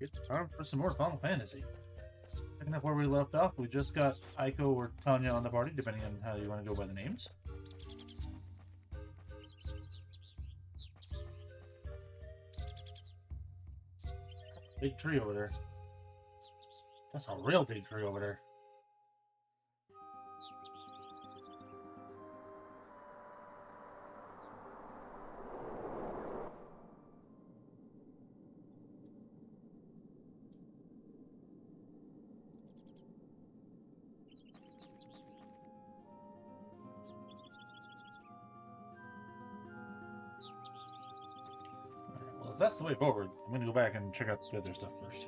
It's time for some more Final Fantasy. Picking up where we left off, we just got Aiko or Tanya on the party, depending on how you want to go by the names. Big tree over there. That's a real big tree over there. Well, if that's the way forward, I'm going to go back and check out the other stuff first.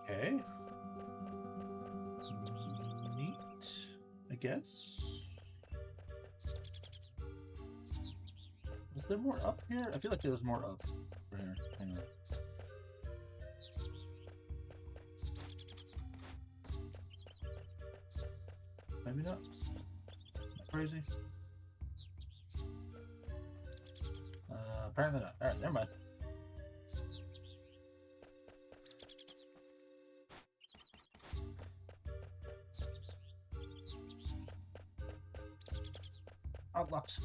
Okay. Neat, I guess. Is there more up here? I feel like there was more up here. Hang on. Maybe not. Crazy. Apparently not. Alright, never mind. Outlocks.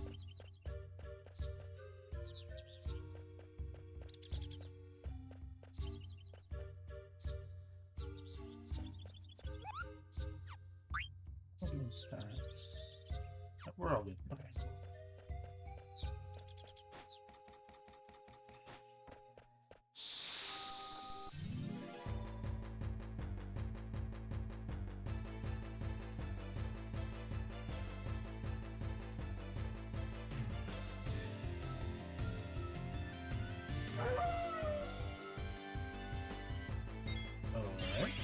We're all good. Okay. Alright.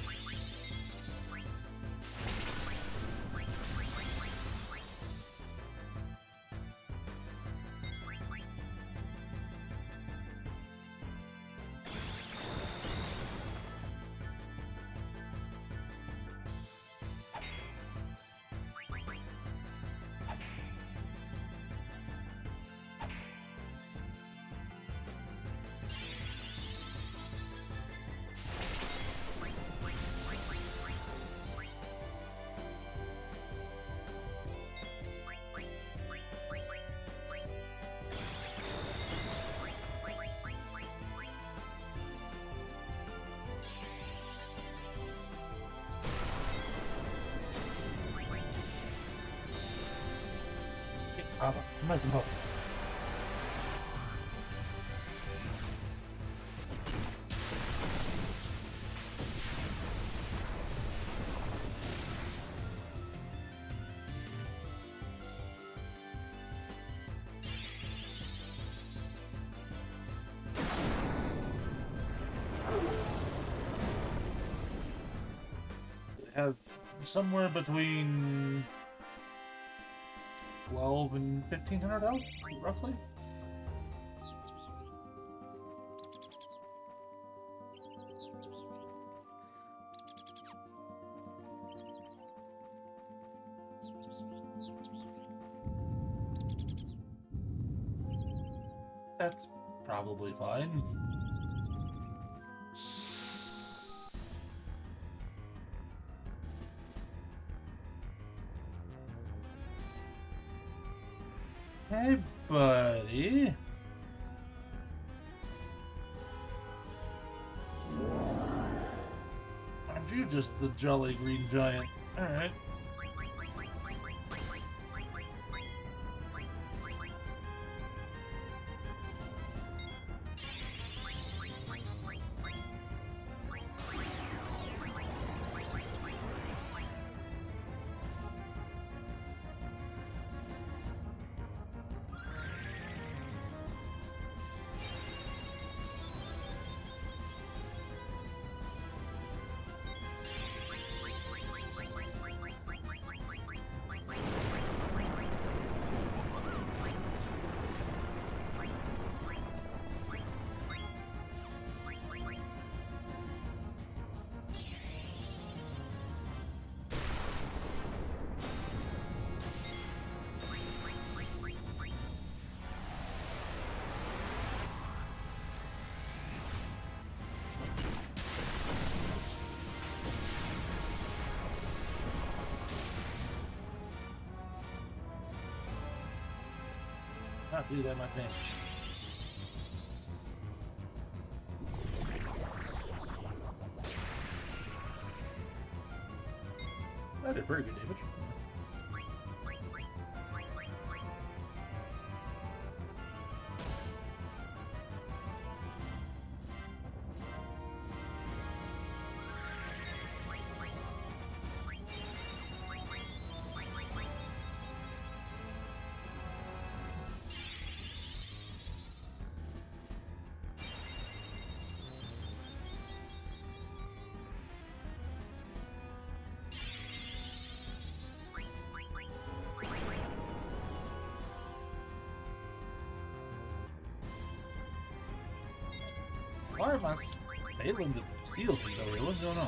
Aber, mais um pouco. Have somewhere between 12 and 1500 health, roughly. That's probably fine. Hey, buddy. Aren't you just the jolly green giant? Alright. not do that much damage. That did pretty good damage. Why am I failing to steal things over here? What's going on?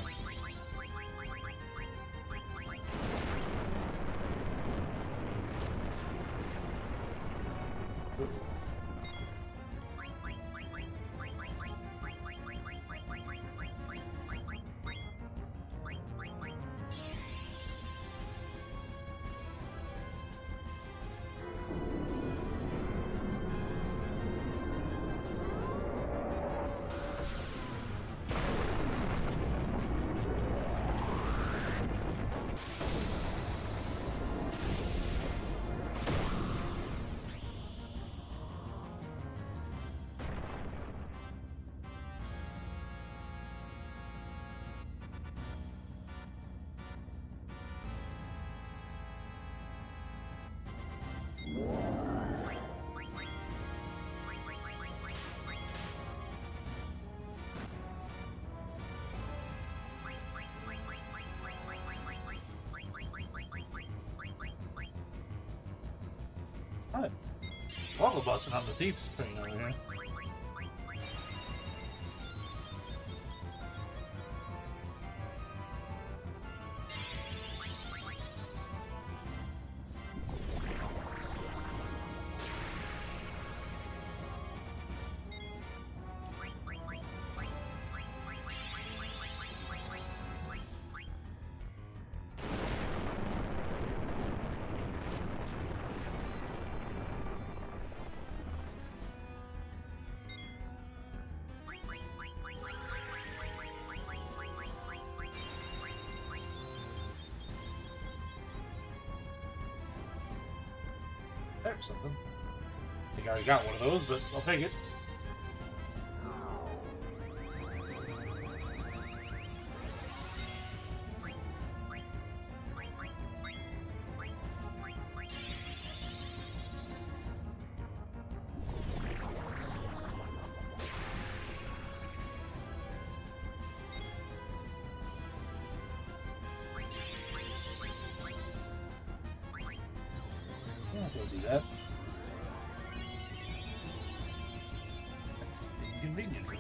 Alright. Waffle busting on the thief screen over here. There's something. I think I already got one of those, but I'll take it. Go do that. That's inconvenient for me.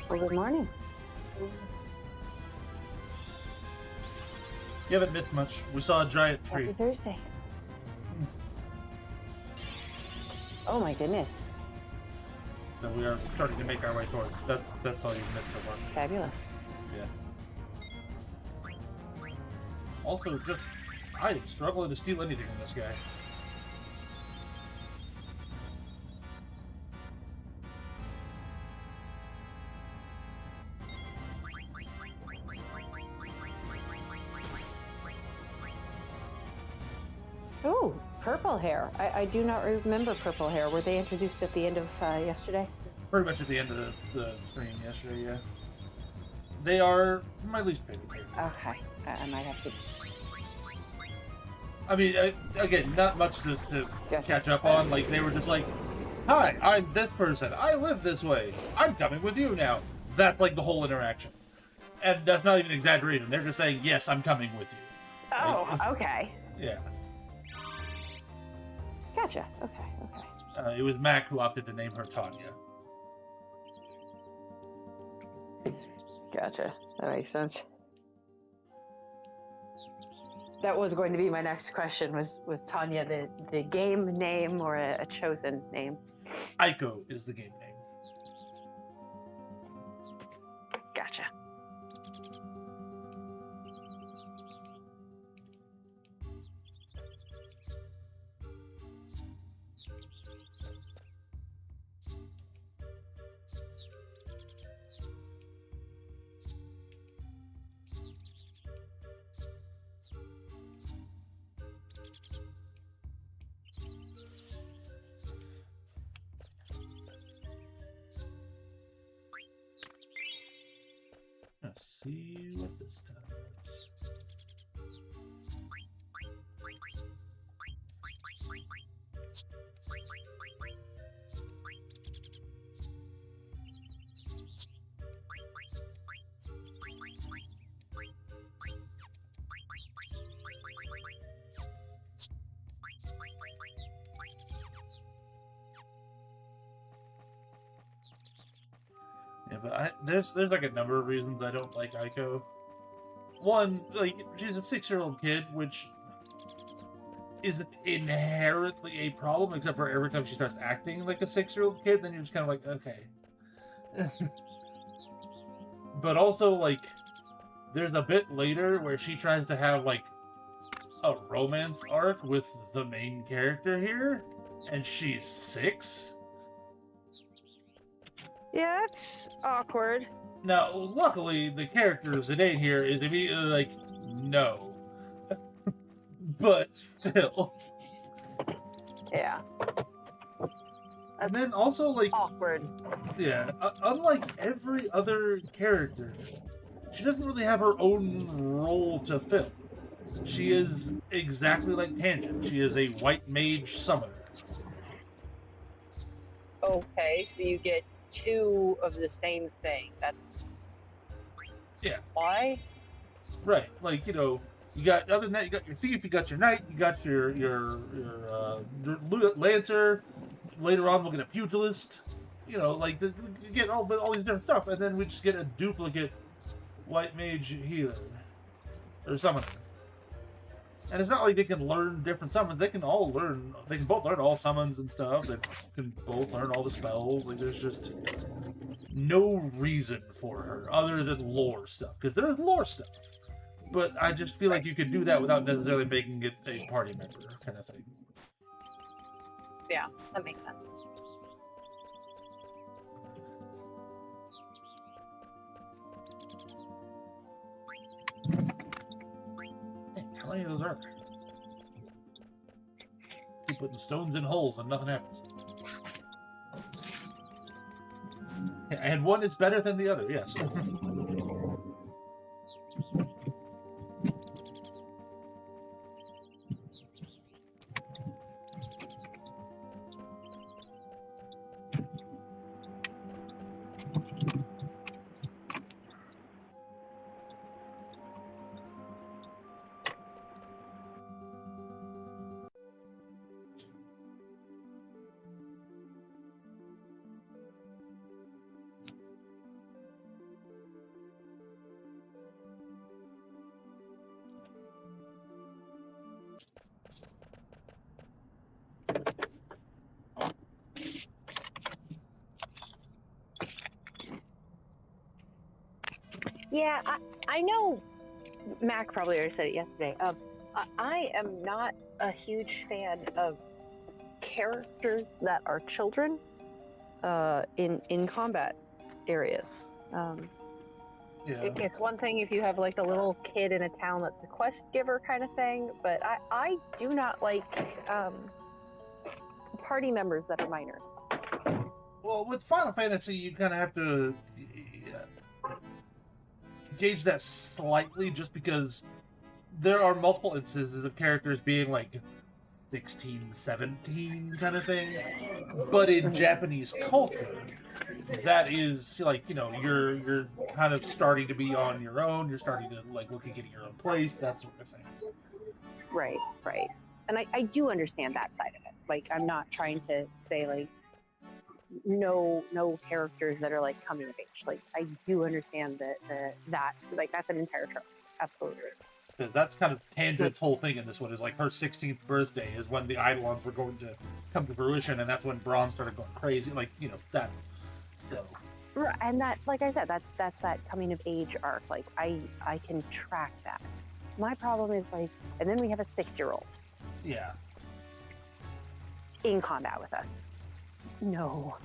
Well, good morning. You haven't missed much. We saw a giant tree. Happy Thursday. Oh my goodness. That we are starting to make our way towards. That's all you've missed so far. Fabulous. Yeah. Also, just I am struggling to steal anything from this guy. Ooh, purple hair. I do not remember purple hair. Were they introduced at the end of yesterday? Pretty much at the end of the stream yesterday, yeah. They are my least favorite characters. Okay, I might have to. I mean, again, not much to Gotcha. catch up on. Like, they were just like, hi, I'm this person. I live this way. I'm coming with you now. That's like the whole interaction. And that's not even an exaggeration. They're just saying, yes, I'm coming with you. Oh, Like, okay. yeah. Gotcha. Okay, okay. It was Mac who opted to name her Tanya. Gotcha. That makes sense. That was going to be my next question. Was Tanya the game name or a chosen name? Aiko is the game name. Gotcha. Let's see what this does. Yeah, but there's like a number of reasons I don't like Aiko. One, like, she's a 6-year-old kid, which isn't inherently a problem, except for every time she starts acting like a 6-year-old kid, then you're just kind of like, okay. But also, like, there's a bit later where she tries to have, like, a romance arc with the main character here, and she's 6. Yeah, that's awkward. Now, luckily, the character Zidane here is immediately like, no. But still. Yeah. And then also, like, awkward. yeah, unlike every other character, she doesn't really have her own role to fill. She is exactly like Tangent. She is a white mage summoner. Okay, so you get 2 of the same thing. That's Yeah. why? Right. Like, you know, you got, other than that, you got your thief, you got your knight, you got your lancer. Later on, we'll get a pugilist. You know, like, you get all these different stuff, and then we just get a duplicate white mage healer. Or summoner. And it's not like they can learn different summons. They can both learn all summons and stuff. They can both learn all the spells. Like, there's just no reason for her other than lore stuff. Because there's lore stuff. But I just feel like you could do that without necessarily making it a party member kind of thing. Yeah, that makes sense. How many of those are there? Keep putting stones in holes and nothing happens. And one is better than the other, yes. Yeah, I know Mac probably already said it yesterday. I am not a huge fan of characters that are children in combat areas. Yeah. It's one thing if you have like a little kid in a town that's a quest giver kind of thing, but I do not like party members that are minors. Well, with Final Fantasy, you kind of have to gauge that slightly, just because there are multiple instances of characters being like 16, 17 kind of thing. But in Japanese culture, that is like, you're kind of starting to be on your own. You're starting to like look at getting your own place, that sort of thing. Right. And I do understand that side of it. Like, I'm not trying to say like no characters that are like coming of age. Like, I do understand that like that's an entire trope. Absolutely. Because that's kind of Tangent's whole thing in this one, is like her 16th birthday is when the Eidolons were going to come to fruition, and that's when Braun started going crazy. Like, that. So. Right, and that, like I said, that's that coming of age arc. Like, I can track that. My problem is like, and then we have a 6-year-old. Yeah. In combat with us. No.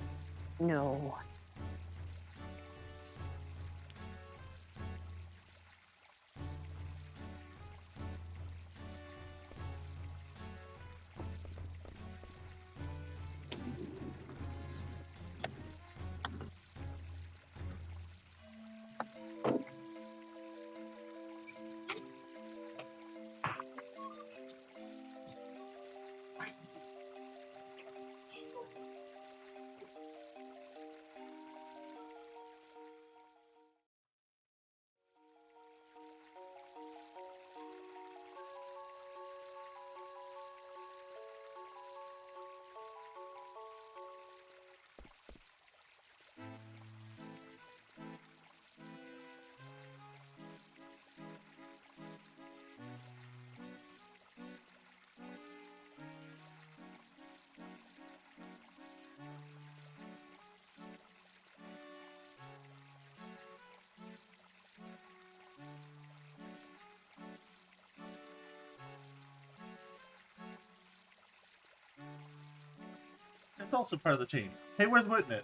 It's also part of the team. Hey, where's Whitney?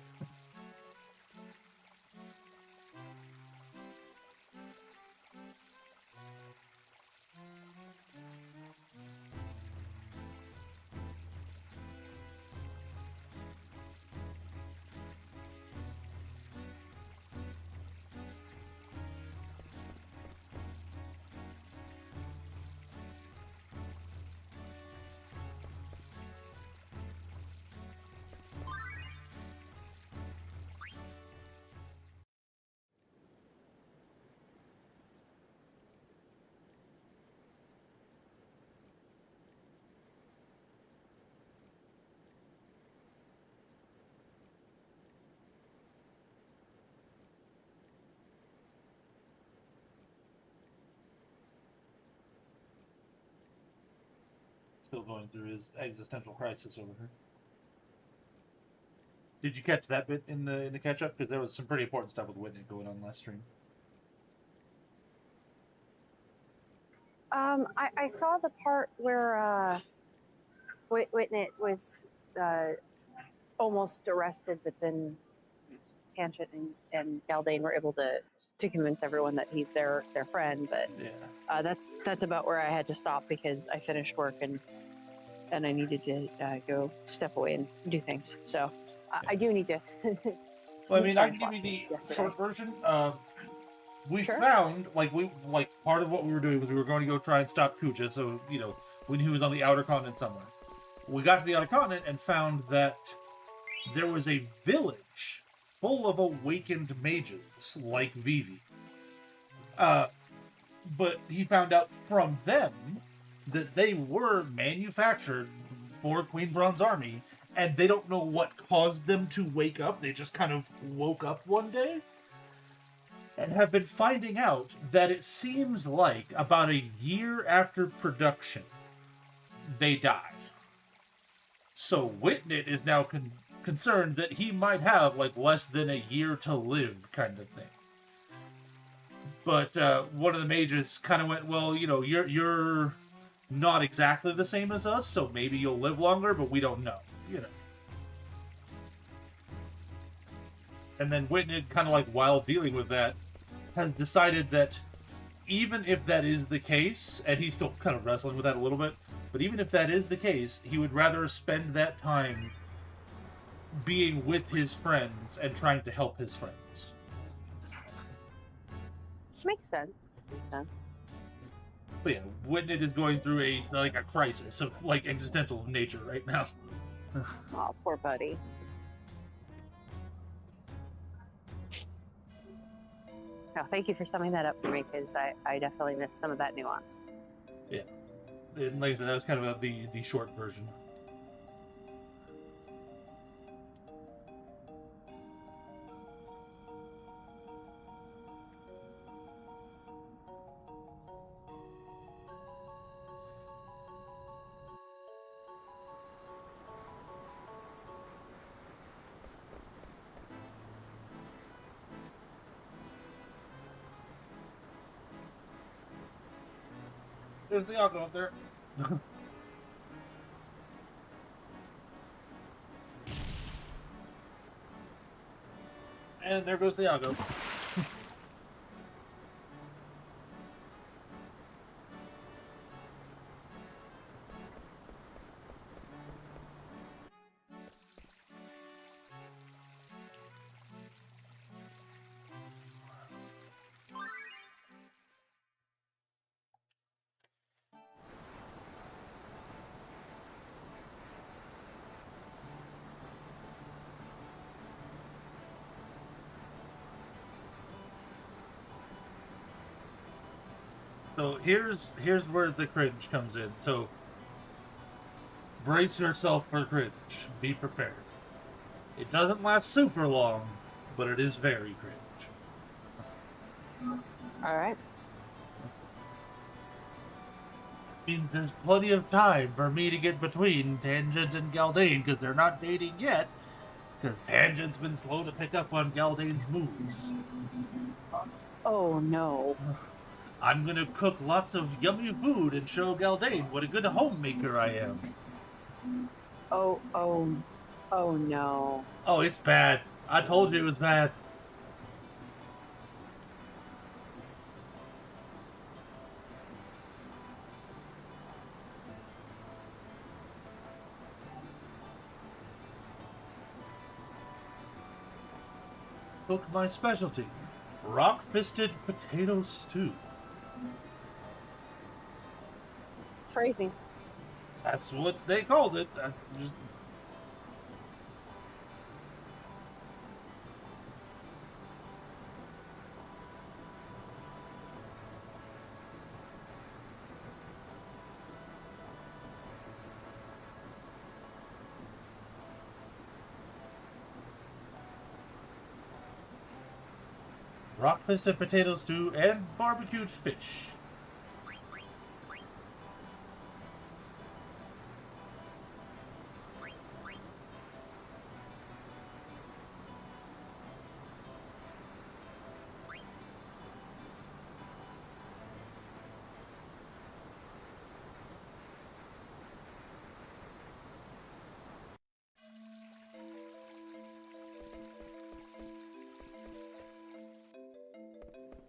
Still going through his existential crisis over here. Did you catch that bit in the catch up? Because there was some pretty important stuff with Whitney going on last stream. I saw the part where Whitney was almost arrested, but then Tangent and Galdane were able to convince everyone that he's their friend. But yeah, that's about where I had to stop, because I finished work and I needed to go step away and do things. So I do need to. Well, I mean, I can give you the short version. We found, part of what we were doing was we were going to go try and stop Kucha, so, when he was on the outer continent somewhere. We got to the outer continent and found that there was a village full of awakened mages, like Vivi. But he found out from them that they were manufactured for Queen Braun's army, and they don't know what caused them to wake up. They just kind of woke up one day, and have been finding out that it seems like about a year after production, they die. So Whitnett is now concerned that he might have less than a year to live, kind of thing. But one of the mages kind of went, well, you know, you're not exactly the same as us, so maybe you'll live longer, but we don't know, you know. And then Whitney, kind of like while dealing with that, has decided that even if that is the case, and he's still kind of wrestling with that a little bit, but even if that is the case, he would rather spend that time being with his friends and trying to help his friends. Makes sense. Makes sense. But yeah, Whitney is going through a crisis of like existential nature right now. Oh, poor buddy. No, thank you for summing that up for me, because I definitely missed some of that nuance. Yeah. And like I said, that was kind of the short version. There's the alcohol up there. And there goes the algo. So here's where the cringe comes in. So brace yourself for cringe. Be prepared. It doesn't last super long, but it is very cringe. All right. Means there's plenty of time for me to get between Tangent and Galdane, because they're not dating yet, because Tangent's been slow to pick up on Galdane's moves. Oh no. I'm gonna cook lots of yummy food and show Galdane what a good homemaker I am. Oh no. Oh, it's bad. I told you it was bad. Cook my specialty, rock-fisted potato stew. Phrasing. That's what they called it. Rock-fisted potato stew and barbecued fish.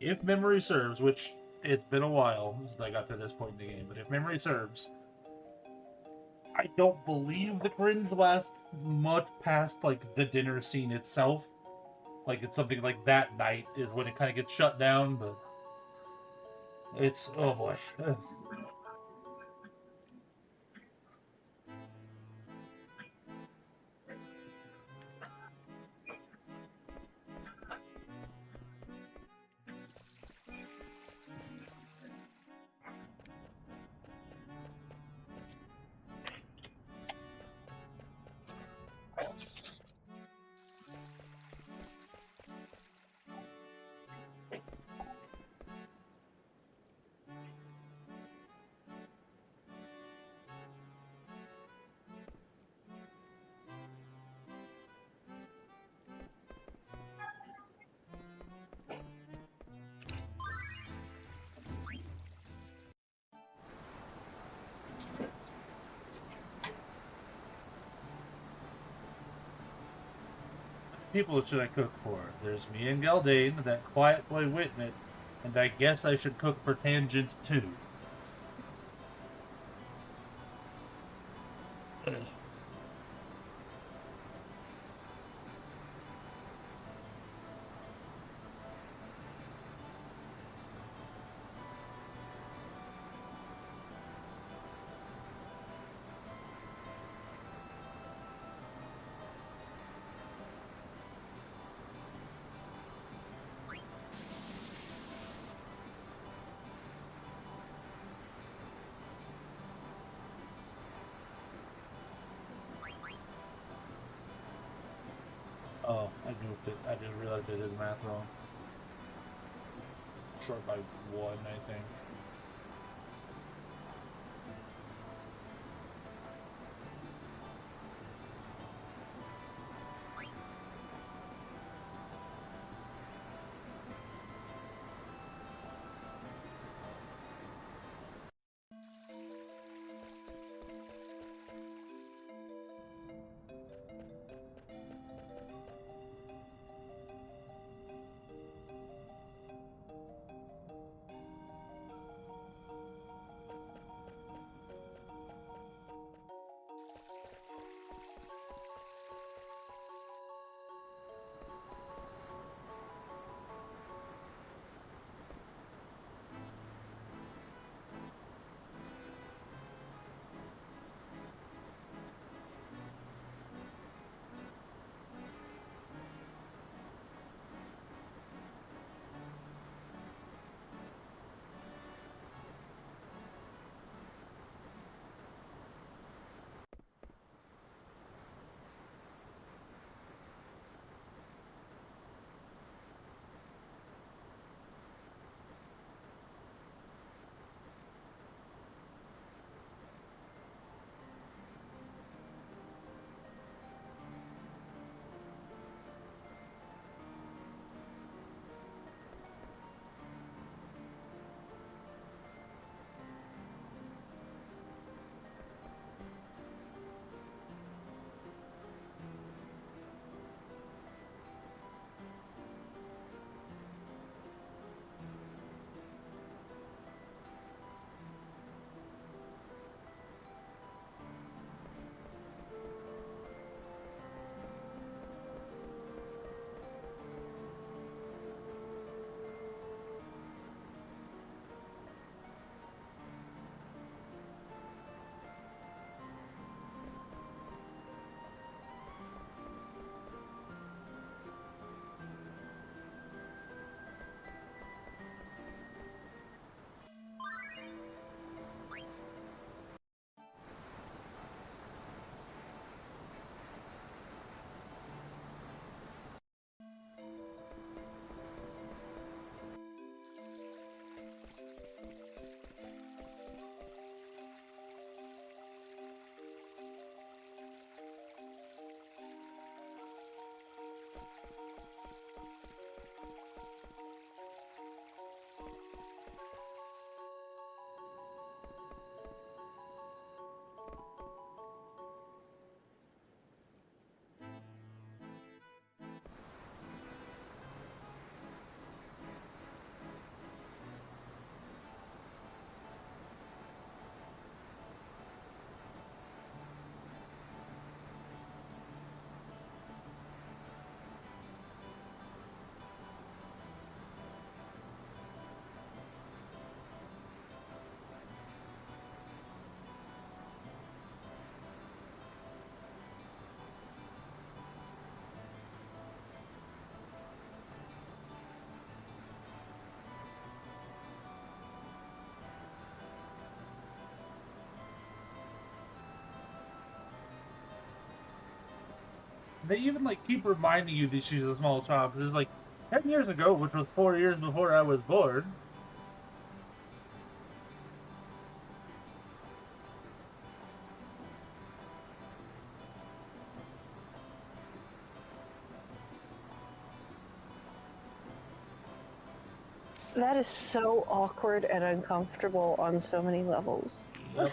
If memory serves, which it's been a while since I got to this point in the game, but if memory serves, I don't believe the cringe lasts much past like the dinner scene itself. Like it's something like that night is when it kind of gets shut down, but it's oh boy. people should I cook for? There's me and Galdane, that quiet boy Whitnett, and I guess I should cook for Tangent too. Oh, I goofed it. I didn't realize I did the math wrong. Short by 1, I think. They even like keep reminding you that she's a small child. It's like 10 years ago, which was 4 years before I was born. That is so awkward and uncomfortable on so many levels. Yep.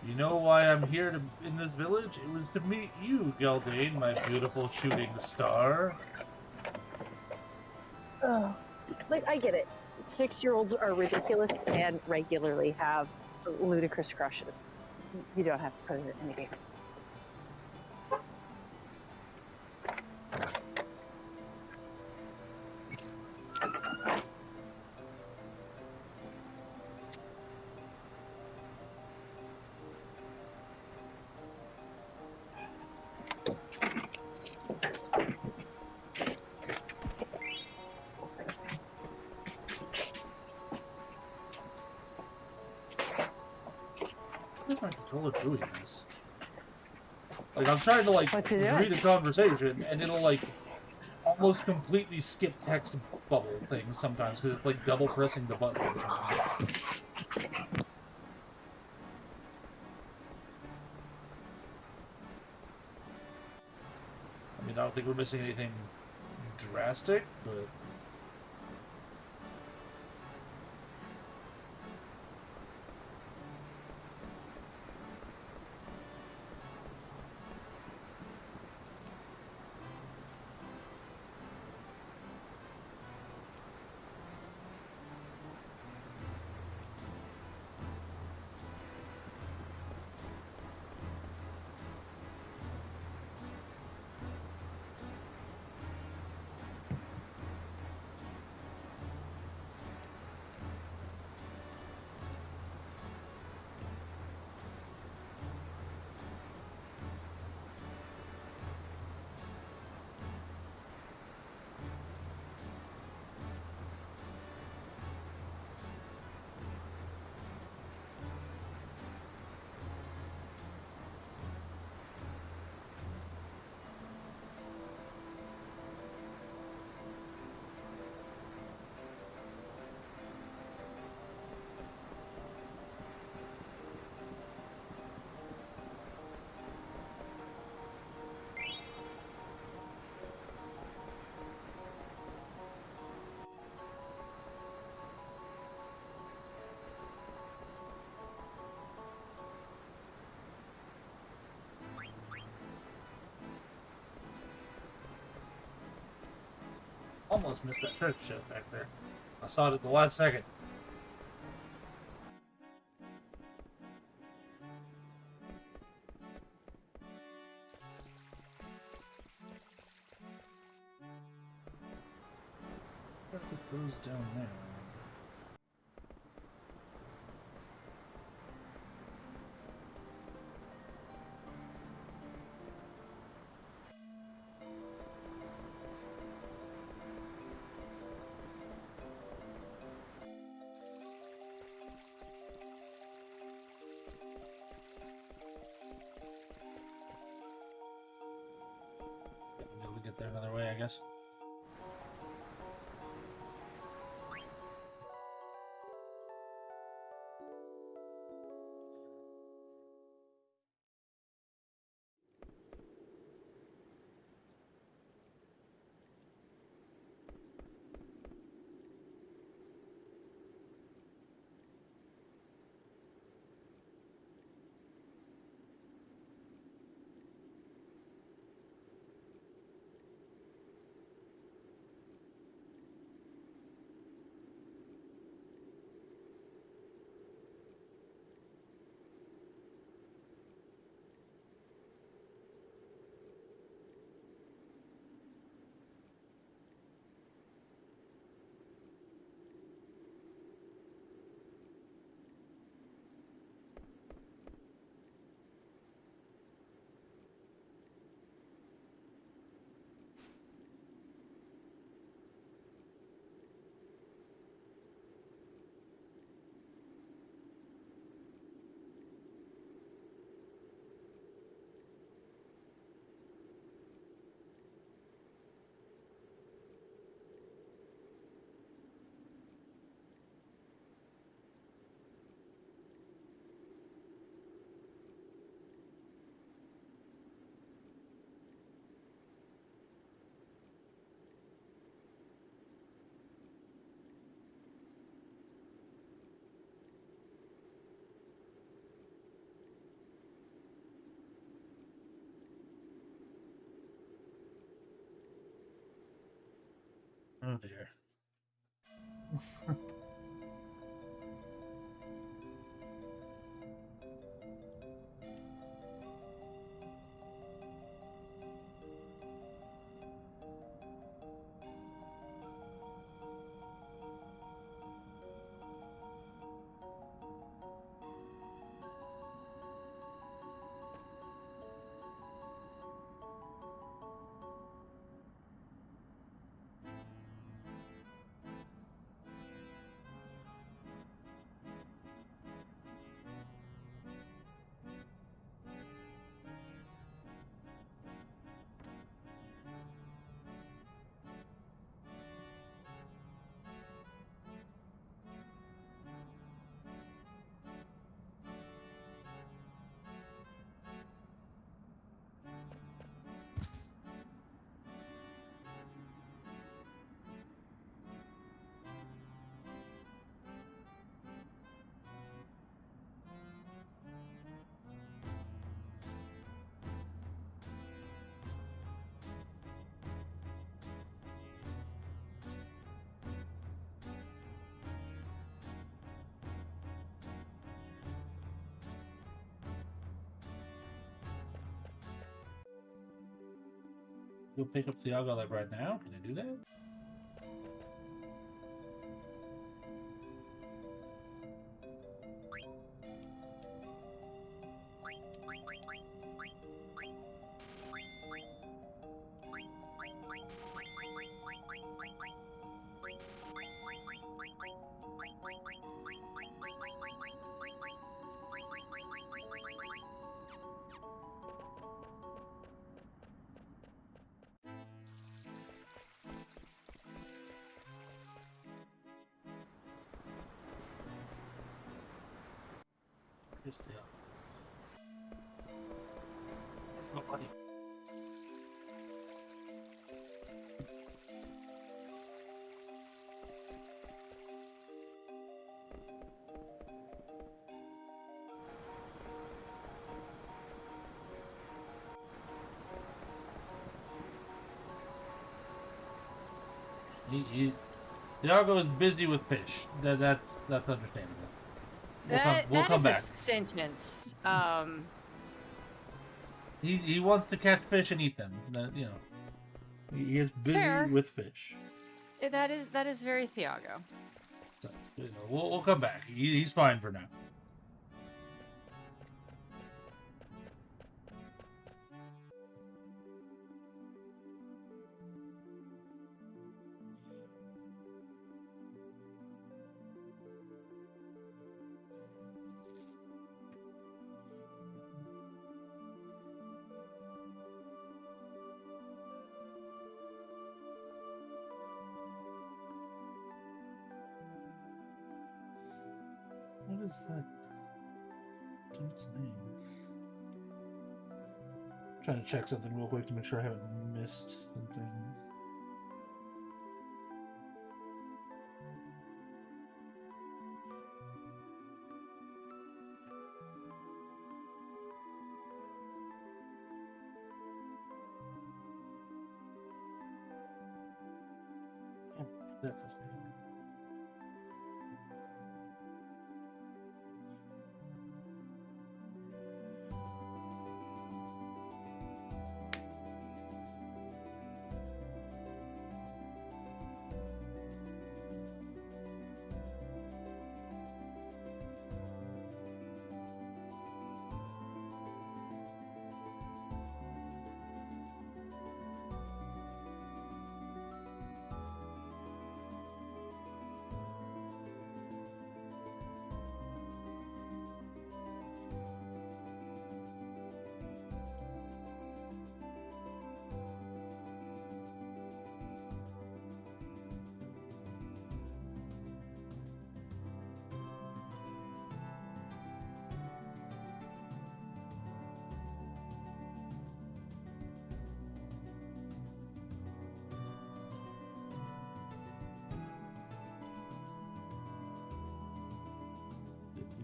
You know why I'm here in this village? It was to meet you, Geldane, my beautiful shooting star. Oh, like I get it. 6-year-olds are ridiculous and regularly have ludicrous crushes. You don't have to put it in the game. What is my controller doing this? Like, I'm trying to, like, What's it doing? read a conversation, and it'll, like, almost completely skip text bubble things sometimes, because it's, like, double pressing the button or something. I mean, I don't think we're missing anything drastic, but... Almost missed that church ship back there. I saw it at the last second. What if it goes down there? Maybe we get there another way, I guess. Oh dear. You'll pick up Thiago like right now? Can I do that? Here's Thiago. There's nobody. Thiago is busy with fish. That's understandable. We'll come back. That is a sentence. He wants to catch fish and eat them. You know, he is busy Fair. with fish. That is very Thiago. So, you know, we'll come back. He's fine for now. What is that dude's name? Trying to check something real quick to make sure I haven't missed something. Oh, that's his name.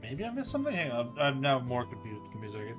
Maybe I missed something? Hang on, I'm now more confused. Give me a second.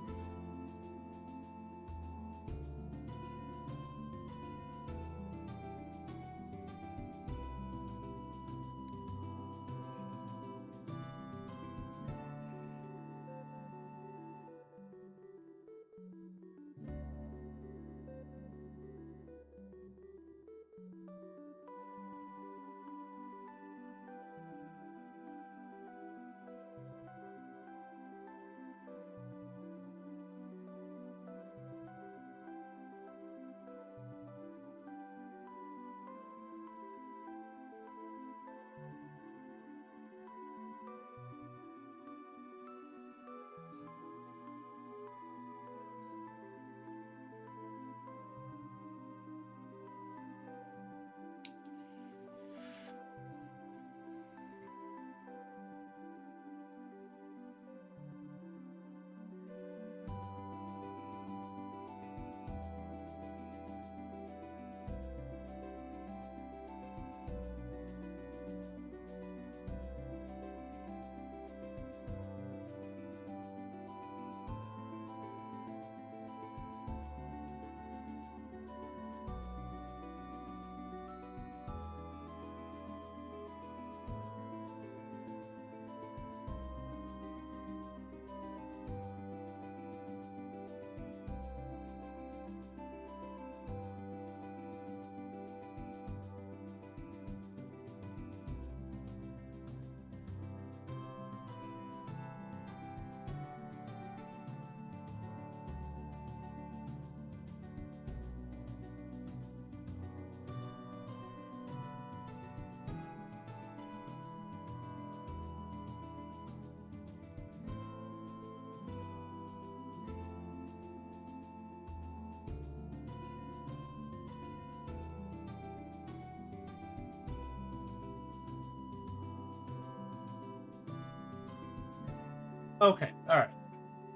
Okay, alright.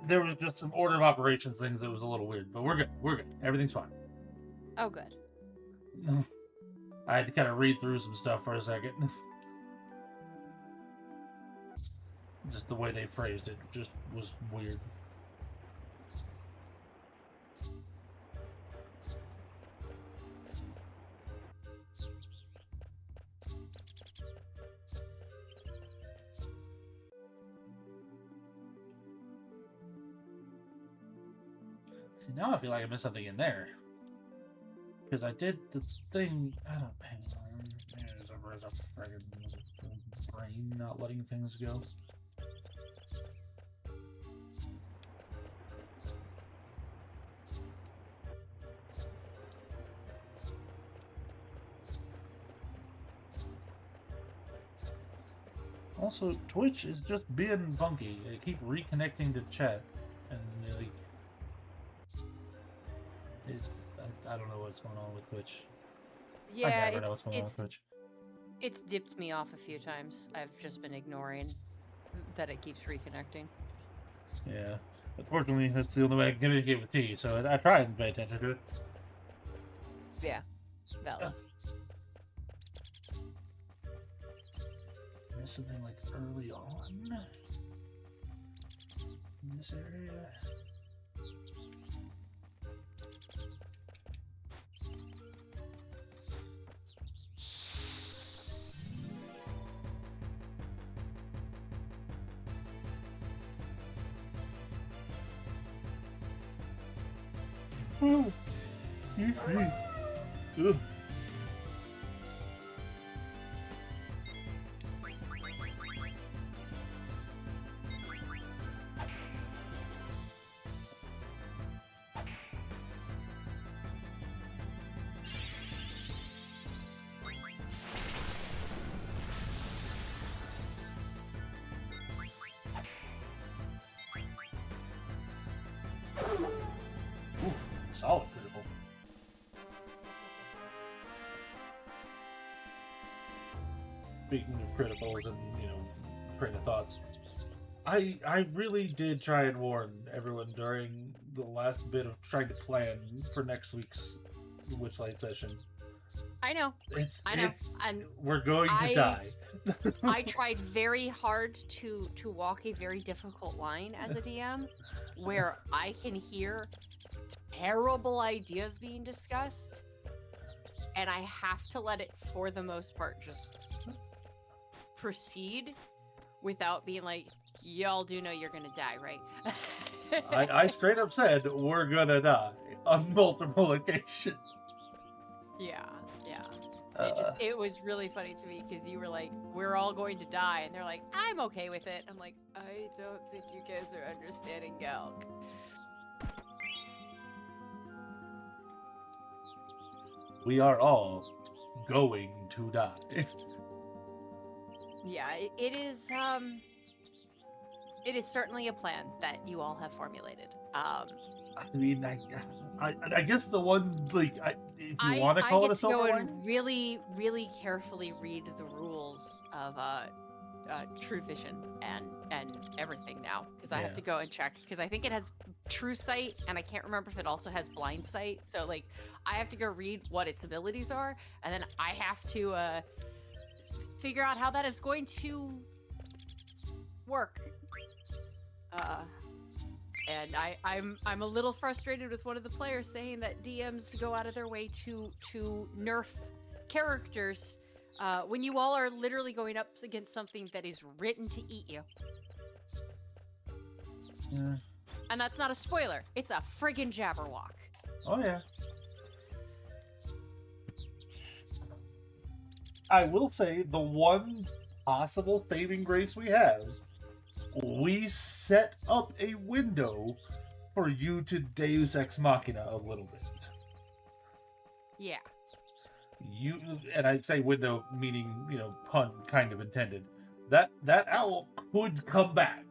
There was just some order of operations things that was a little weird, but we're good. We're good. Everything's fine. Oh, good. I had to kind of read through some stuff for a second. Just the way they phrased it just was weird. See, now I feel like I missed something in there. Because I did the thing. I don't. Hang on. There's a friggin' brain not letting things go. Also, Twitch is just being funky. I keep reconnecting to chat, and like, it's I don't know what's going on with Twitch. Yeah, I never know what's going on with Twitch. it's dipped me off a few times. I've just been ignoring that it keeps reconnecting. Yeah, unfortunately, that's the only way I can communicate with T. So I try and pay attention to it. Yeah, valid. Missed something like early on in this area. Oh, Ugh. Ooh, solid critical. Speaking of criticals and, train of thoughts, I really did try and warn everyone during the last bit of trying to plan for next week's Witchlight session. I know. I know. And we're going to die. I tried very hard to walk a very difficult line as a DM, where I can hear terrible ideas being discussed, and I have to let it, for the most part, just proceed without being like, y'all do know you're gonna die, right? I straight up said we're gonna die on multiple occasions. Yeah. It was really funny to me because you were like, we're all going to die, and they're like, I'm okay with it. I'm like, I don't think you guys are understanding Galk. We are all going to die. Yeah, it is certainly a plan that you all have formulated. I mean, I guess the one, like, if you want to call it a silver line, I get to go lining? and really, really carefully read the rules of True Vision and everything now, because I have to go and check, because I think it has True Sight, and I can't remember if it also has Blind Sight. So, like, I have to go read what its abilities are, and then I have to figure out how that is going to work. And I'm a little frustrated with one of the players saying that DMs go out of their way to nerf characters when you all are literally going up against something that is written to eat you. Yeah. And that's not a spoiler. It's a friggin' Jabberwock. Oh, yeah. I will say the one possible saving grace we have, we set up a window for you to Deus Ex Machina a little bit. Yeah. And I say window meaning, pun kind of intended. That owl could come back.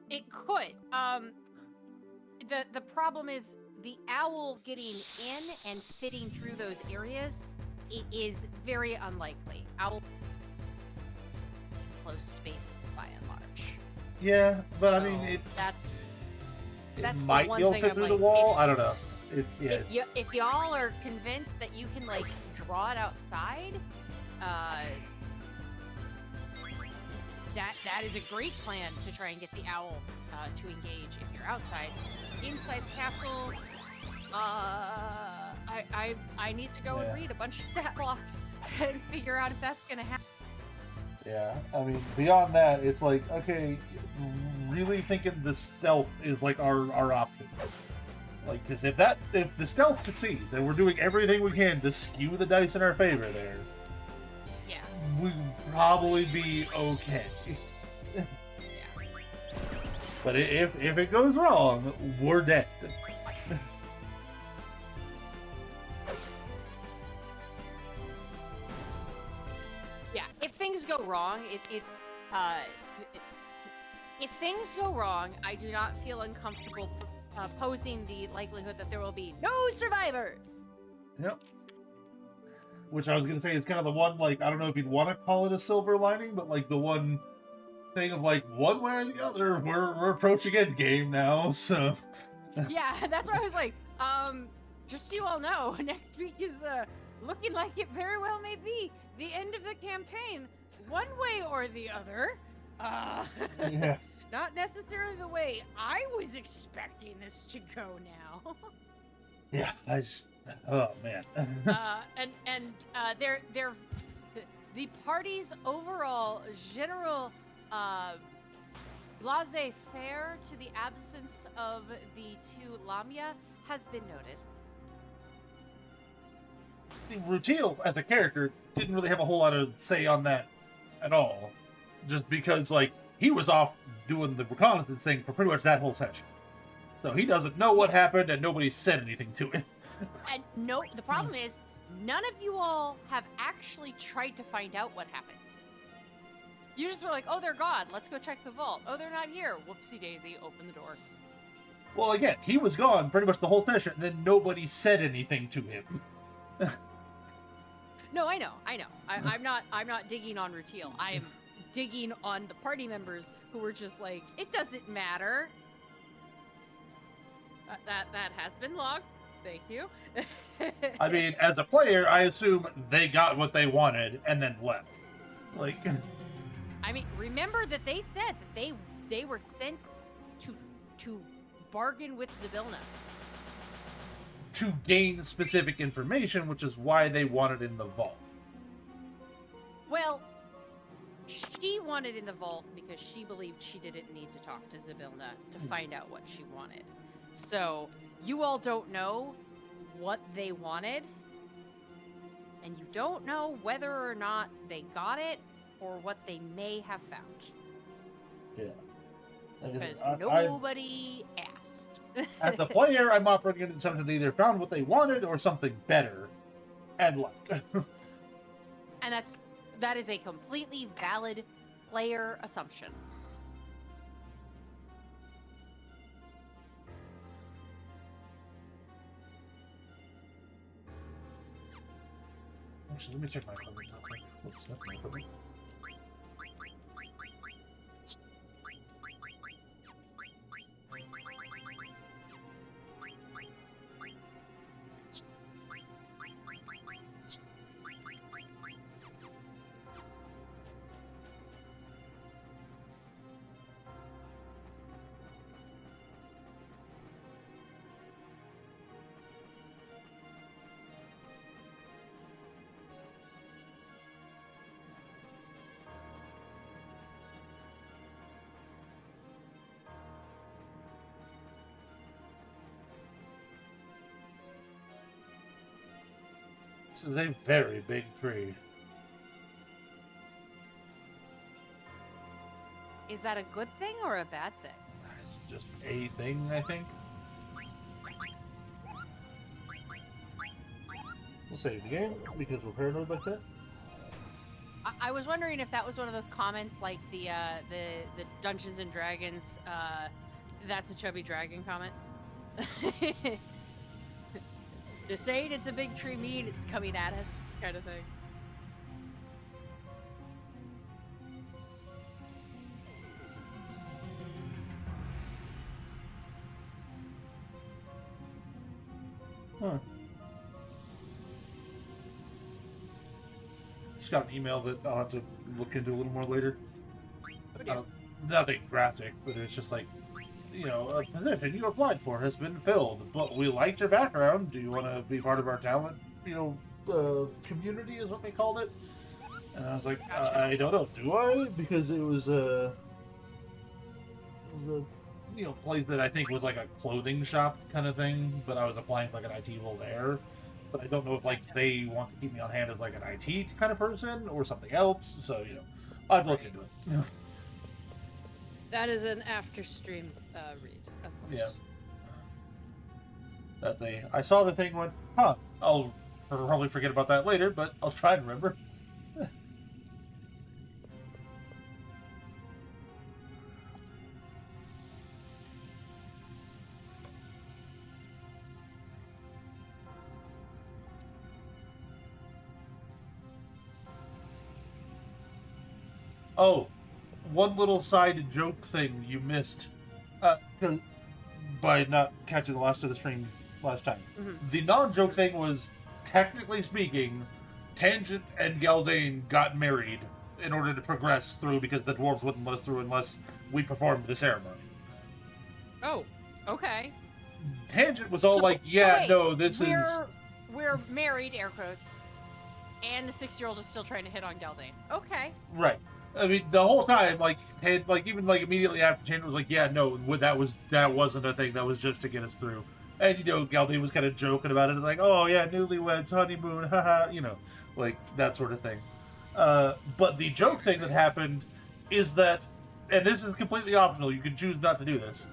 It could. The problem is the owl getting in and fitting through those areas. It is very unlikely. Owl close spaces by and large. Yeah, but I So mean, it that's the might one be able thing to I'm fit through the like, wall. I don't know. It's if y'all are convinced that you can like draw it outside, that is a great plan to try and get the owl to engage if you're outside. Inside the castle, I need to go and read a bunch of stat blocks and figure out if that's gonna happen. Yeah, I mean, beyond that, it's like, okay, really thinking the stealth is like our option. Like, because if the stealth succeeds and we're doing everything we can to skew the dice in our favor there, Yeah. we'd probably be okay. Yeah. But if it goes wrong, we're dead. Yeah, if things go wrong, if things go wrong, I do not feel uncomfortable posing the likelihood that there will be no survivors. Yep. Which I was gonna say is kind of the one, like, I don't know if you'd want to call it a silver lining, but like the one thing of like, one way or the other, we're approaching endgame now, so. Yeah, that's why I was like, just so you all know, next week is looking like it very well may be the end of the campaign, one way or the other. Yeah. Not necessarily the way I was expecting this to go now. Yeah, oh man. They're the party's overall general laissez-faire to the absence of the two Lamia has been noted. Rutil, as a character, didn't really have a whole lot of say on that at all. Just because, like, he was off doing the reconnaissance thing for pretty much that whole session. So he doesn't know what happened, and nobody said anything to him. And no, the problem is, none of you all have actually tried to find out what happens. You just were like, oh, they're gone. Let's go check the vault. Oh, they're not here. Whoopsie daisy. Open the door. Well, again, he was gone pretty much the whole session, and then nobody said anything to him. No, I know. I'm not digging on Rutil. I am digging on the party members who were just like, it doesn't matter. That has been logged. Thank you. I mean, as a player, I assume they got what they wanted and then left. Like, I mean, remember that they said that they were sent to bargain with Zybilna. To gain specific information, which is why they wanted in the vault. Well, she wanted in the vault because she believed she didn't need to talk to Zybilna to find out what she wanted. So, you all don't know what they wanted, and you don't know whether or not they got it or what they may have found. Yeah. Because nobody asked. As a player, I'm offering an incentive to either found what they wanted or something better and left. And that is a completely valid player assumption. Actually, let me check my equipment real quick. Oops, that's my equipment. This is a very big tree. Is that a good thing or a bad thing? It's just a thing, I think. We'll save the game because we're paranoid like that. I was wondering if that was one of those comments like the Dungeons and Dragons, that's a chubby dragon comment. Just saying it's a big tree meat, it's coming at us, kind of thing. Huh. Just got an email that I'll have to look into a little more later. Oh, dear. Nothing drastic, but it's just like, you know, a position you applied for has been filled, but we liked your background. Do you want to be part of our talent, community is what they called it? And I was like, Gotcha. I don't know, do I? Because it was a place that I think was like a clothing shop kind of thing, but I was applying for like an IT role there. But I don't know if like they want to keep me on hand as like an IT kind of person or something else. So, I've looked into it. That is an after stream read, of course. Yeah. I saw the thing and went, huh, I'll probably forget about that later, but I'll try and remember. Oh, one little side joke thing you missed by not catching the last of the stream last time. Mhm. The non-joke thing was, technically speaking, Tangent and Galdane got married in order to progress through because the dwarves wouldn't let us through unless we performed the ceremony. Oh, okay. Tangent was all So- like, yeah, wait, no, this is... We're married, air quotes, and the 6-year-old is still trying to hit on Galdane. Okay. Right. I mean, the whole time, even immediately after Tangent was like, yeah, no, that wasn't a thing, that was just to get us through. And, Galdane was kind of joking about it, like, oh, yeah, newlyweds, honeymoon, haha, like, that sort of thing. But the joke thing that happened is that, and this is completely optional, you can choose not to do this,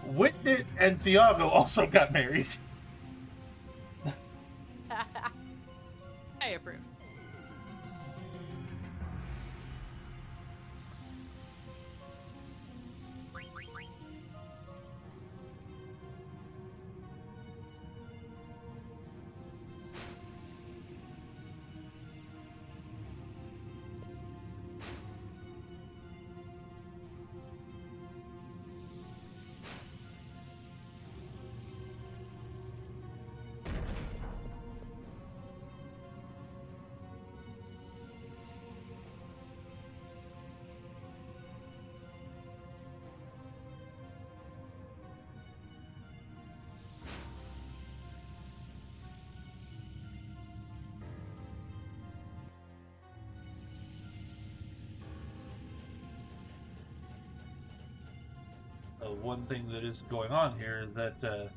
Whitney and Thiago also got married. I approve. One thing that is going on here that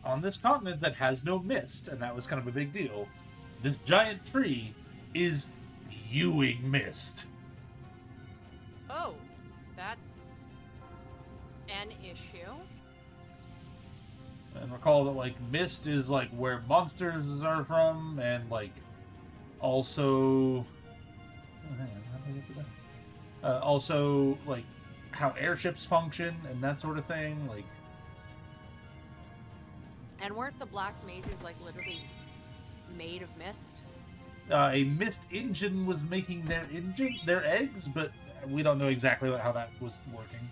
on this continent that has no mist, and that was kind of a big deal, this giant tree is spewing mist. Oh, that's an issue. And recall that mist is where monsters are from, and also hang on, how do I get to that? Also how airships function and that sort of thing. And weren't the black mages literally made of mist? A mist engine was making their eggs, but we don't know exactly how that was working.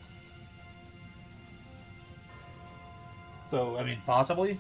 So, I mean, possibly.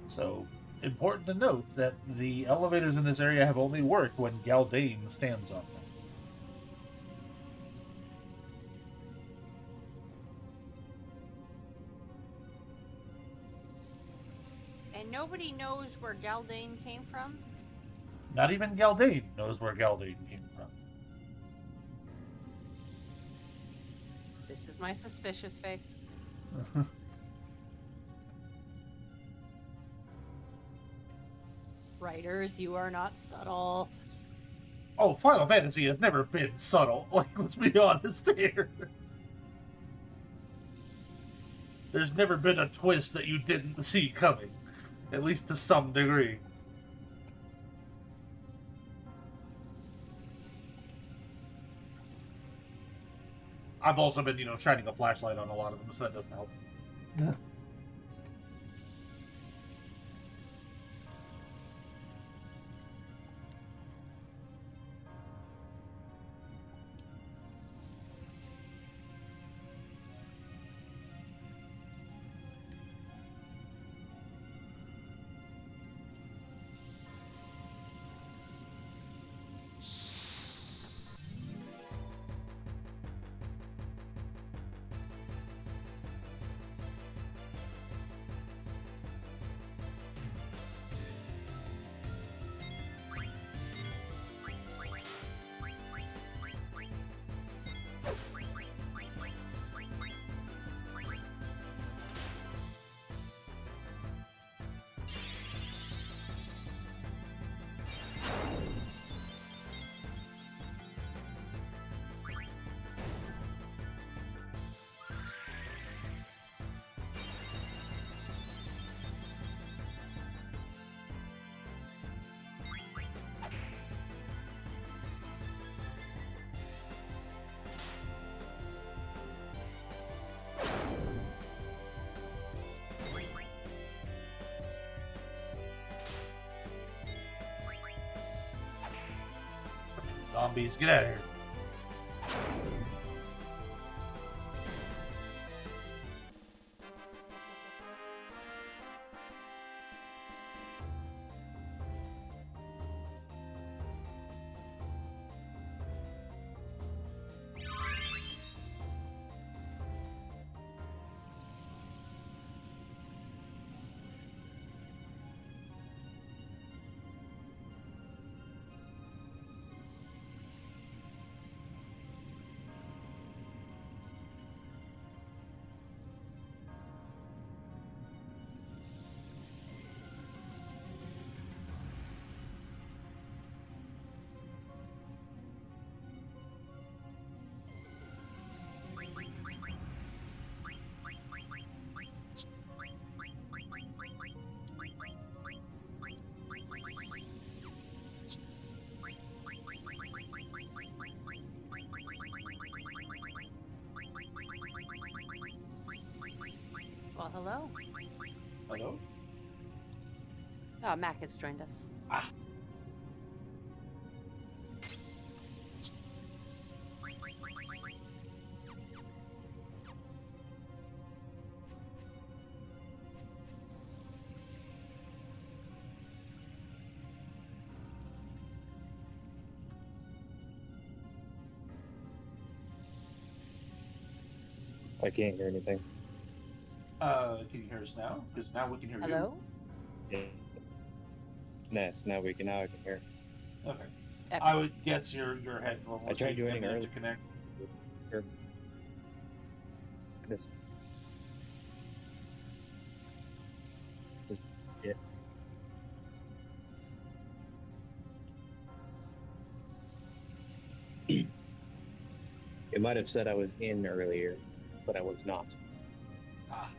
So, important to note that the elevators in this area have only worked when Galdane stands on them. And nobody knows where Galdane came from? Not even Galdane knows where Galdane came from. This is my suspicious face. Writers, you are not subtle. Oh, Final Fantasy has never been subtle. Like, let's be honest here. There's never been a twist that you didn't see coming. At least to some degree. I've also been, shining a flashlight on a lot of them, so that doesn't help. Zombies, get out of here. Well, hello. Hello? Oh, Mac has joined us. Ah. I can't hear anything. Can you hear us now? Because now we can hear Hello? Yeah. Nice. Now I can hear. you. Okay. Epic. I would guess your headphone I was tried taking a joining minute earlier. to connect. Or this. Just yeah. It might have said I was in earlier, but I was not. Ah.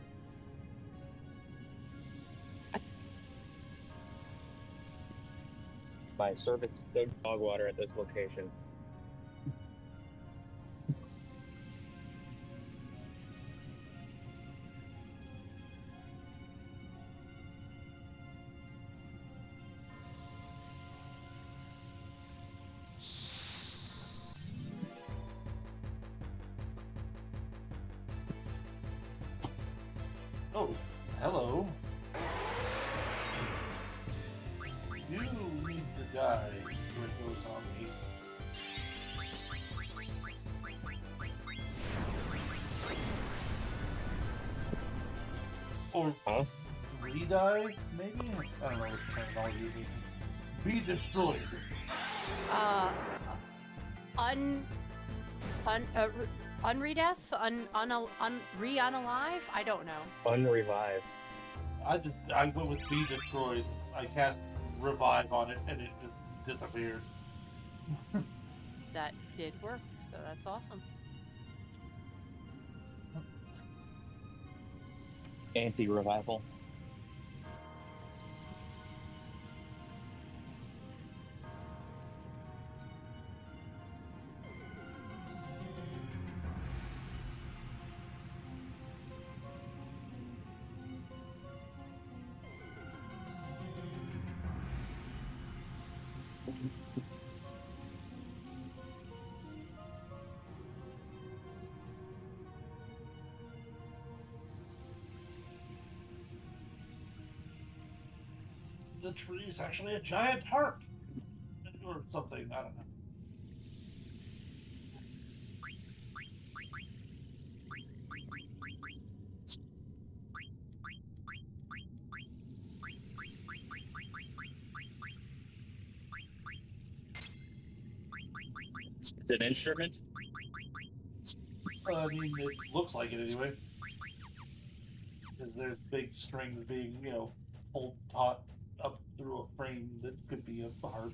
My service is dog water at this location. Oh, hello. You need to die before it goes on me. Or Huh? re-die, maybe? I don't know what the terminology is. Be destroyed. Unredeath? Re-unalive? I don't know. Unrevive. I went with Be Destroyed. I cast Revive on it, and it just disappeared. That did work, so that's awesome. Anti-revival. The tree is actually a giant harp, or something. I don't know. It's an instrument. I mean, it looks like it anyway. Because there's big strings being, pulled taut up through a frame that could be a harp,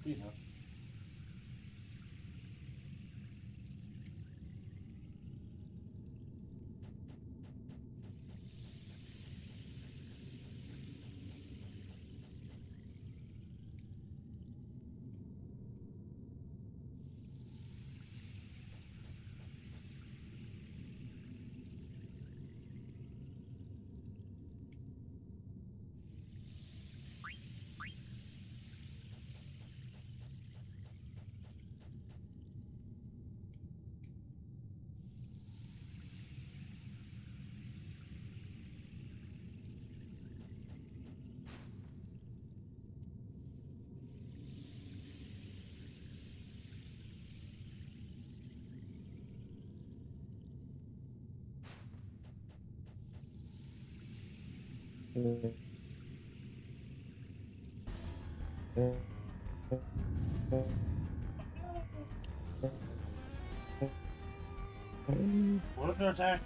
We're under attack.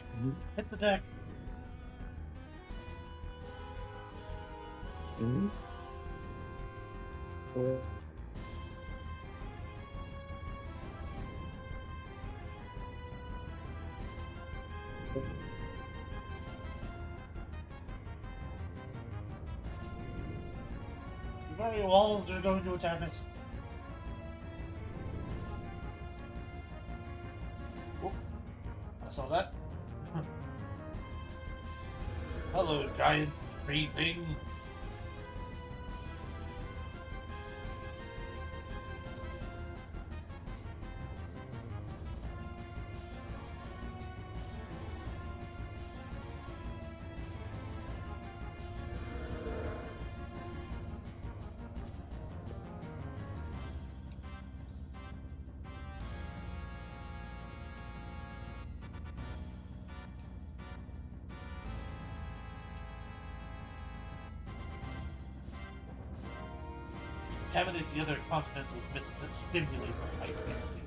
Hit the deck. Your walls are going to attack us. Oh, I saw that. Hello, giant tree thing. Contaminate the other continents with myths that stimulate the fight instinct.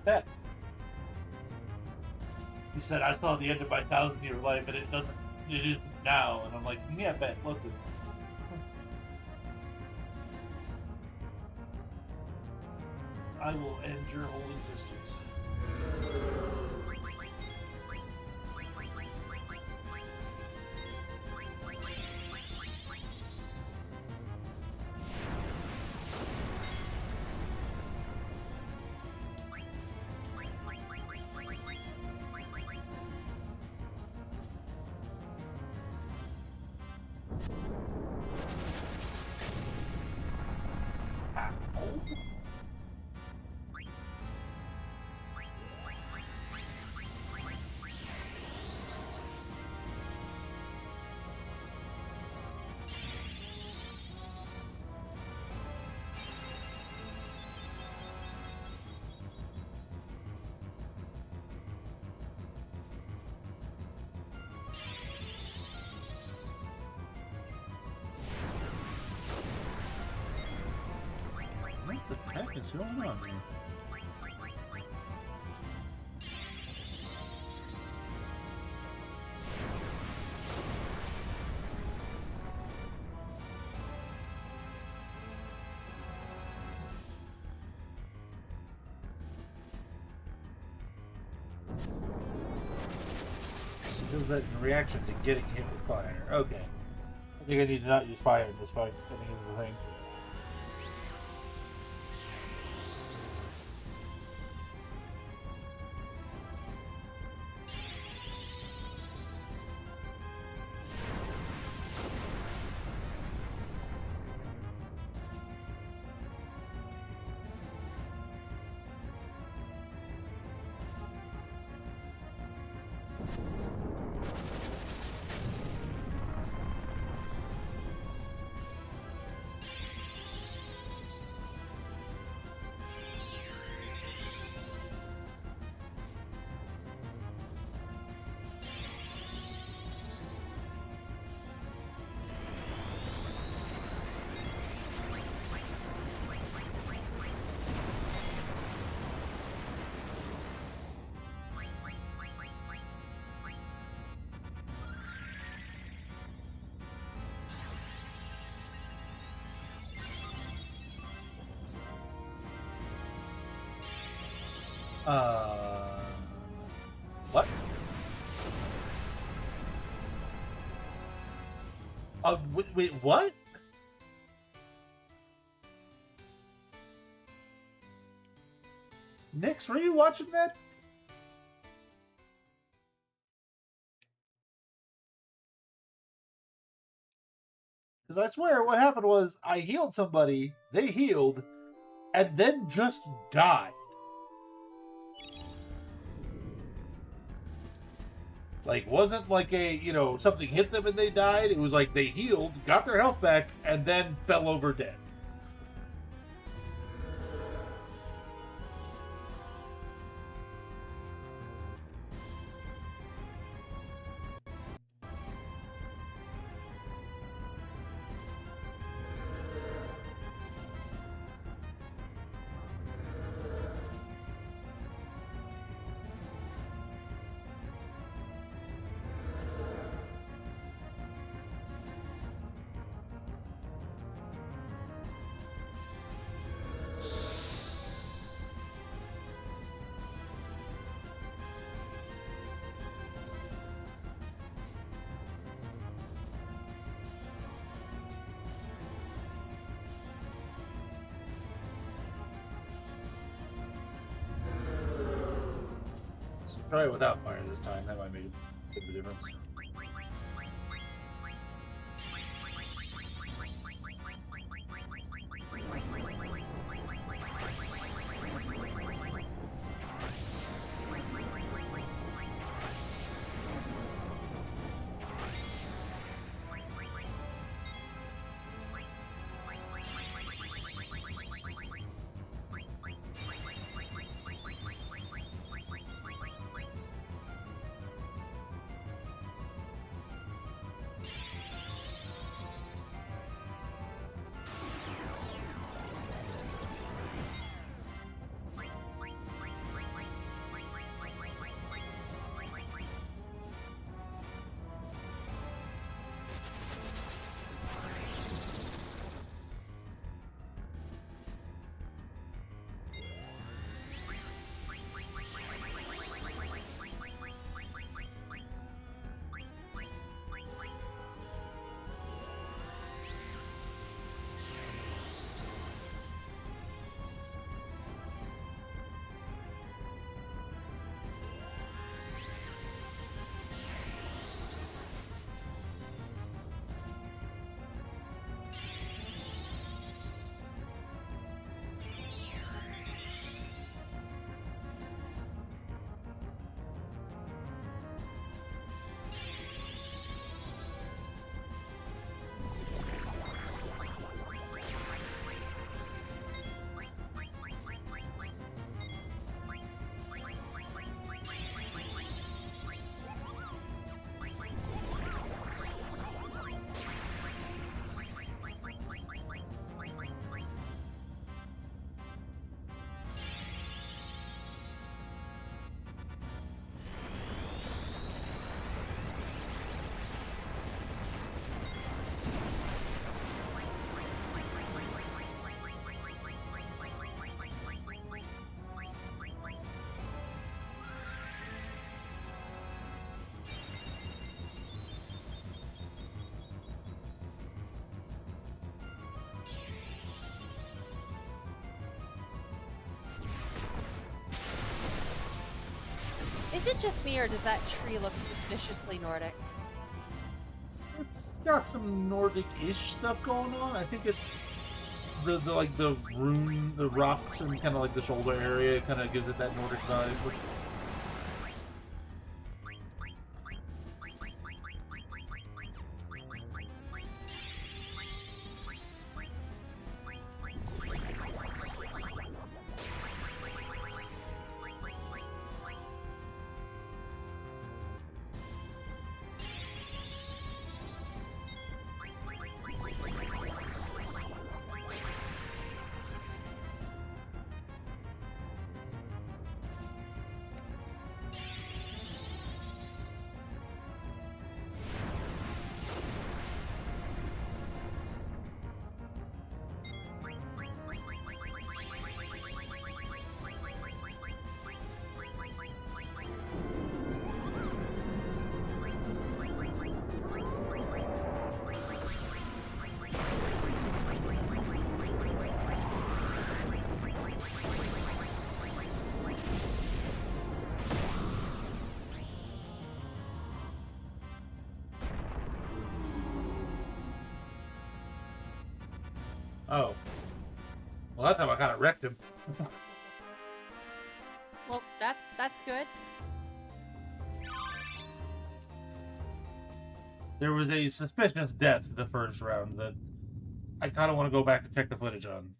Bet. He said, I saw the end of my 1,000-year life, and it isn't now. And I'm like, yeah, Bet, look at it. I will end your whole existence. What is going on here? He does that in reaction to getting hit with fire. Okay. I think I need to not use fire in this fight. I think is the thing. What? Wait, what? Nix, were you watching that? Because I swear what happened was I healed somebody, they healed, and then just died. Like, wasn't like a, you know, something hit them and they died. It was like they healed, got their health back, and then fell over dead. Try it without fire this time. That might make a bit of a difference. Is it just me, or does that tree look suspiciously Nordic? It's got some Nordic-ish stuff going on. I think it's the like the rune, the rocks, and kind of like the shoulder area kind of gives it that Nordic vibe. Oh. Well, that time I kind of wrecked him. Well, that's good. There was a suspicious death the first round that I kind of want to go back and check the footage on.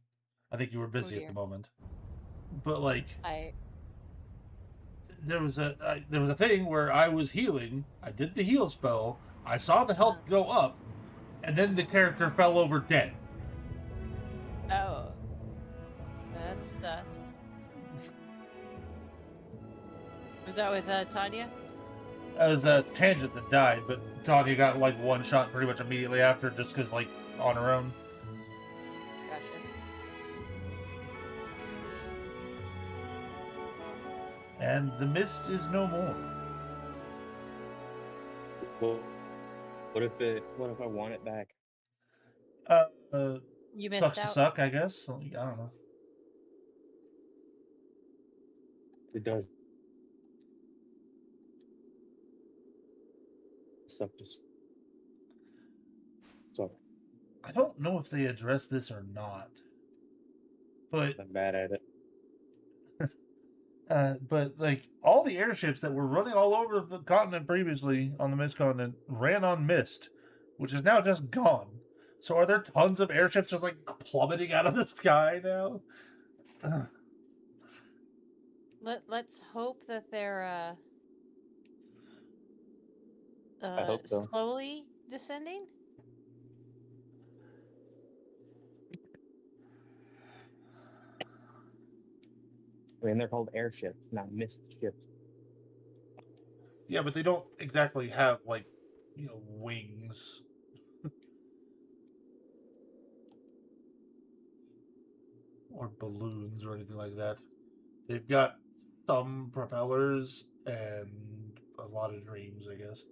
I think you were busy at dear. the moment. But, like, I there was a thing where I was healing. I did the heal spell. I saw the health go up, and then the character fell over dead. Oh. That's sus. Was that with Tanya? That was a Tangent that died, but Tanya got like one shot pretty much immediately after, just because like on her own. Gotcha. And the mist is no more. Well, what if I want it back? You missed Sucks out. to suck, I guess. I don't know. It does suck to suck. I don't know if they address this or not, but I'm bad at it. but like all the airships that were running all over the continent previously on the Mist continent ran on mist, which is now just gone. So are there tons of airships just like plummeting out of the sky now? Let's hope that they're I hope so. slowly descending. I mean, they're called airships, not mist ships. Yeah, but they don't exactly have like, wings. Or balloons or anything like that. They've got some propellers and a lot of dreams, I guess.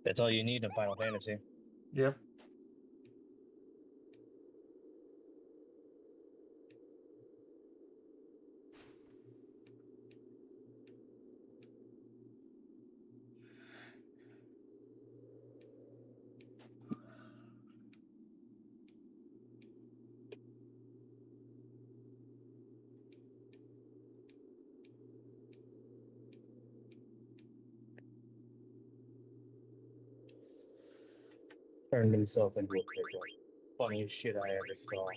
That's all you need in Final Fantasy. Yep. Turned himself into a pickle. Funniest shit I ever saw.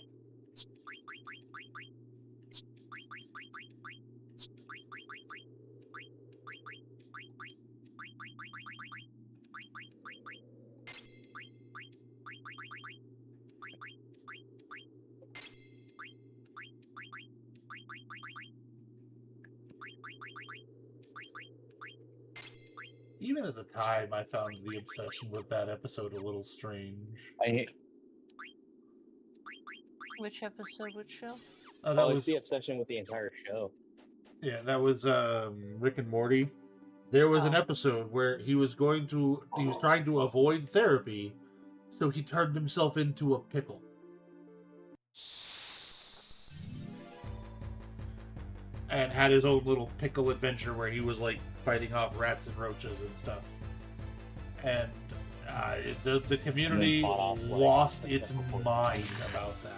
Even at the time, I found the obsession with that episode a little strange. I hate. Which episode? Which show? That Well, was it's the obsession with the entire show. yeah, that was Rick and Morty. There was an Oh. episode where he was trying to avoid therapy, so he turned himself into a pickle. and had his own little pickle adventure where he was like fighting off rats and roaches and stuff. And the community lost its mind about that.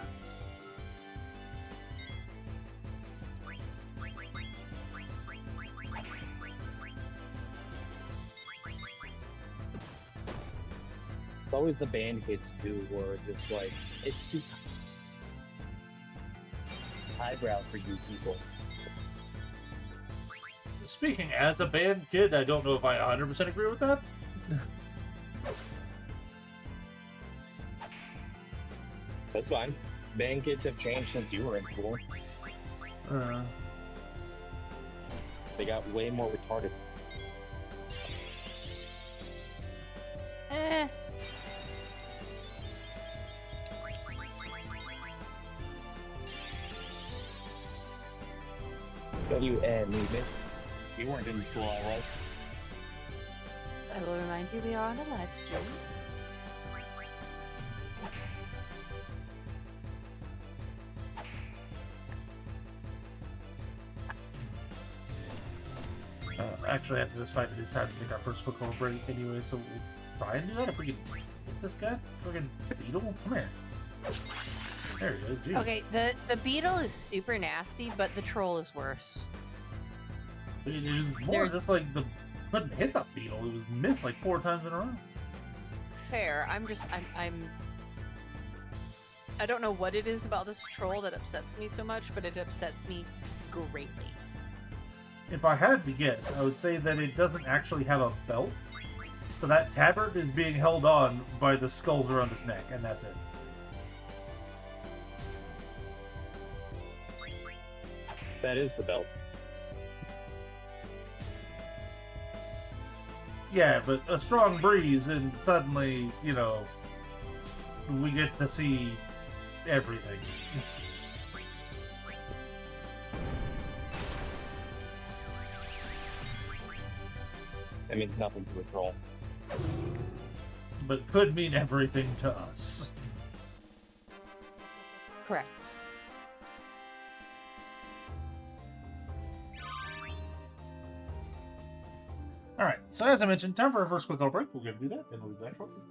It's always the band kids too, where it's just like it's too highbrow for you people. Speaking as a band kid, I don't know if I 100% agree with that. That's fine. Band kids have changed since you were in school. They got way more retarded. Eh. Movement. You weren't in school, I was. I will remind you we are on a live stream. Actually, after this fight, it is time to take our first quick little break anyway, so we'll try and do that if we can get this guy. Friggin' beetle, come here. There he is. Jeez. Okay, the beetle is super nasty, but the troll is worse. It is more just like the couldn't hit that beetle. It was missed like 4 times in a row. Fair. I don't know what it is about this troll that upsets me so much, but it upsets me greatly. If I had to guess, I would say that it doesn't actually have a belt. So that tabard is being held on by the skulls around his neck, and that's it. That is the belt. Yeah, but a strong breeze, and suddenly, you know, we get to see everything. That means nothing to a troll. But could mean everything to us. Correct. Alright, so as I mentioned, time for our first quick little break. We're going to do that, and we'll be back shortly.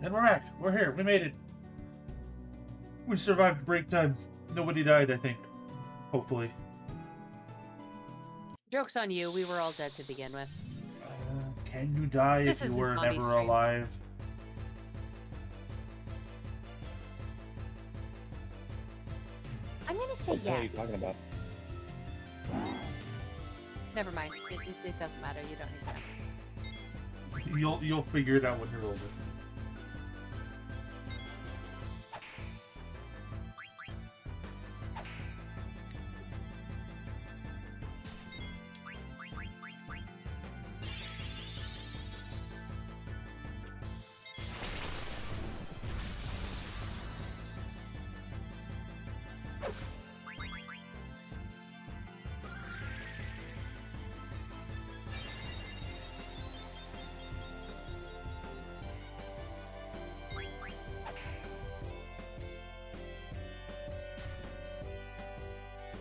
And we're back. We're here. We made it. We survived break time. Nobody died, I think. Hopefully. Joke's on you. We were all dead to begin with. Can you die This if is you a were zombie never stream. alive? I'm gonna say What the hell are you yes. talking about? Never mind. It doesn't matter. You don't need to know. You'll figure it out when you're older.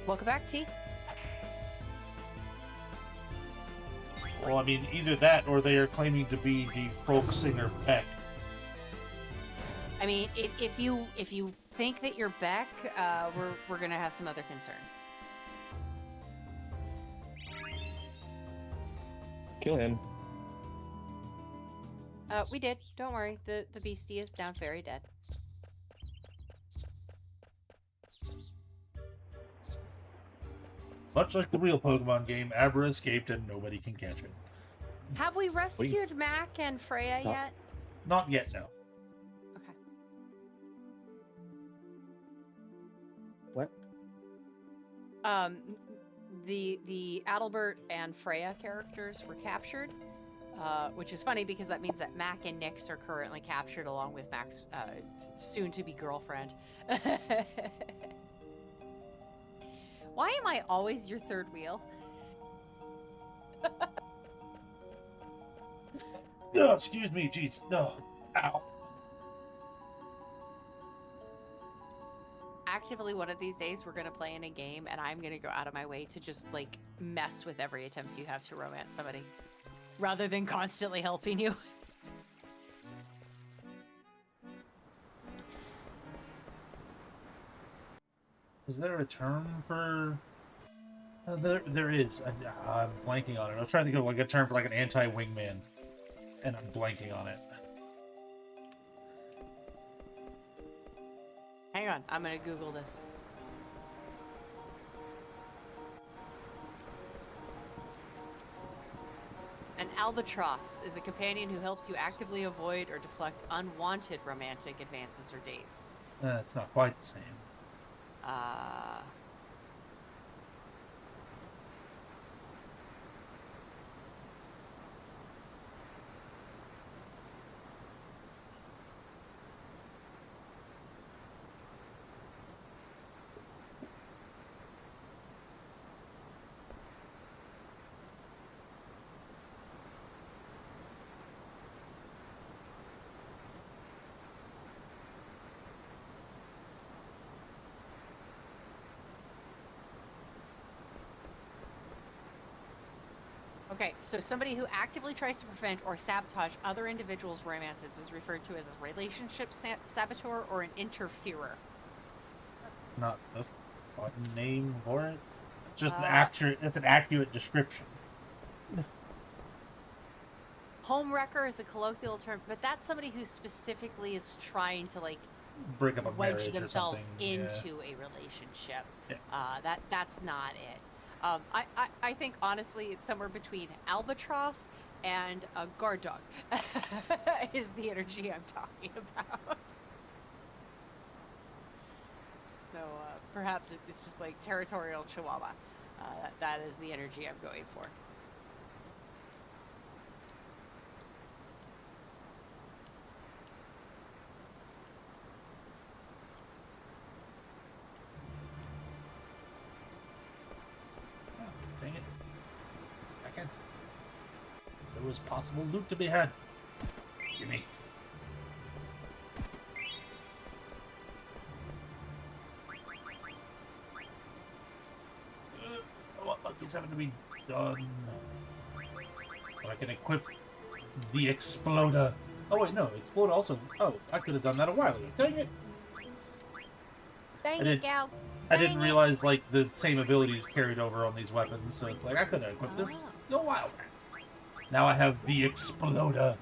Welcome back, T. Well, I mean, either that or they are claiming to be the folk singer Beck. I mean, if you think that you're Beck, we're gonna have some other concerns. Kill him. We did. Don't worry. The beastie is down very dead. Much like the real Pokemon game, Abra escaped and nobody can catch it. Have we rescued Mac and Freya No. yet? Not yet, no. Okay. What? The Adalbert and Freya characters were captured, which is funny because that means that Mac and Nyx are currently captured along with Mac's soon-to-be girlfriend. Why am I always your third wheel? No, excuse me, jeez. No. Ow. Actively, one of these days, we're gonna play in a game, and I'm gonna go out of my way to just, like, mess with every attempt you have to romance somebody. Rather than constantly helping you. Is there a term for... there is. I'm blanking on it. I was trying to think of like a term for like an anti-wingman. And I'm blanking on it. Hang on, I'm gonna Google this. An albatross is a companion who helps you actively avoid or deflect unwanted romantic advances or dates. It's not quite the same. Okay, so somebody who actively tries to prevent or sabotage other individuals' romances is referred to as a relationship saboteur or an interferer. Not the fucking name for it. It's just it's an accurate description. Homewrecker is a colloquial term, but that's somebody who specifically is trying to, like, Break up a wedge marriage or themselves something. into a relationship. Yeah. That's not it. I think honestly it's somewhere between albatross and a guard dog is the energy I'm talking about. So perhaps it's just like territorial chihuahua. That is the energy I'm going for. Dang it. Second. There was possible loot to be had. Gimme. What is having to be done? So I can equip the Exploder Oh wait, no, explode also. Oh, I could have done that a while ago. Dang it! Dang I it, did- gal. I didn't Dang it. realize like the same abilities carried over on these weapons, so it's like I could have equipped this Oh. a while back. Now I have the exploder.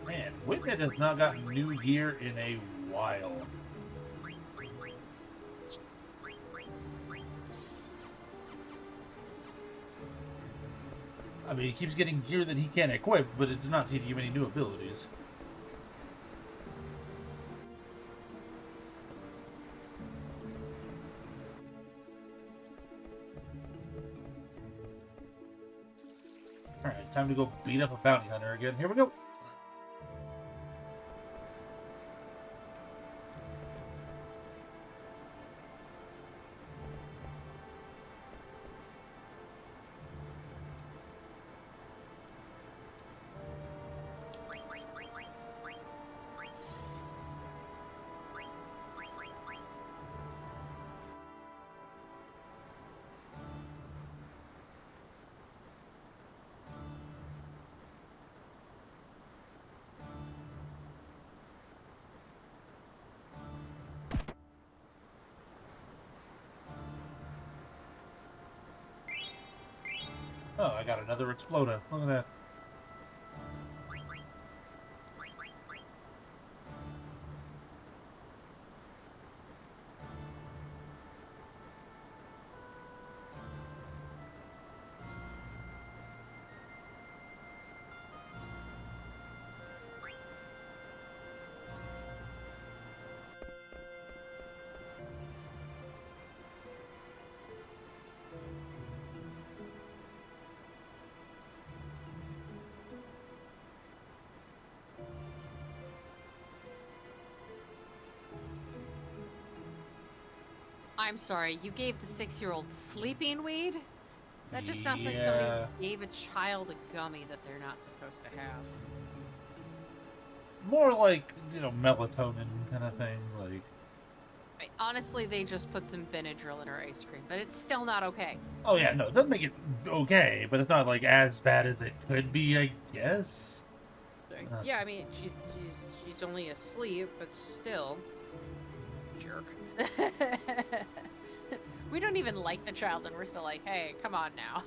Man, Whitney has not gotten new gear in a while. I mean, he keeps getting gear that he can't equip, but it's not teaching him any new abilities. Alright, time to go beat up a bounty hunter again. Here we go. Oh, I got another exploder. Look at that. I'm sorry, you gave the 6-year-old sleeping weed? That just sounds like somebody Yeah. gave a child a gummy that they're not supposed to have. More like, you know, melatonin kind of thing. Like, Honestly, they just put some Benadryl in her ice cream, but it's still not okay. oh yeah, no, it doesn't make it okay, but it's not like as bad as it could be, I guess. Yeah, I mean, she's only asleep, but still, jerk. We don't even like the child, and we're still like, hey, come on now.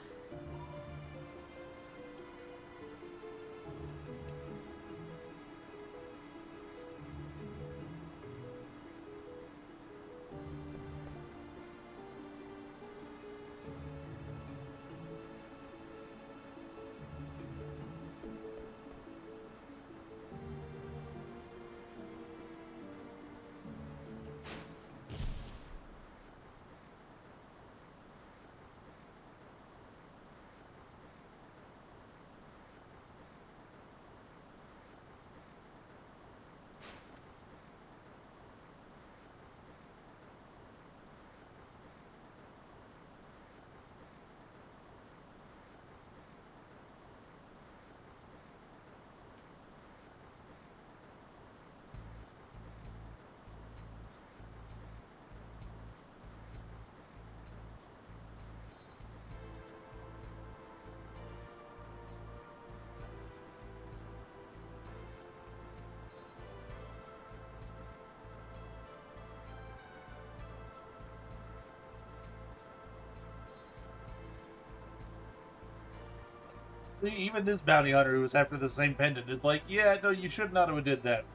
Even this bounty hunter who was after the same pendant is like, yeah, no, you should not have did that.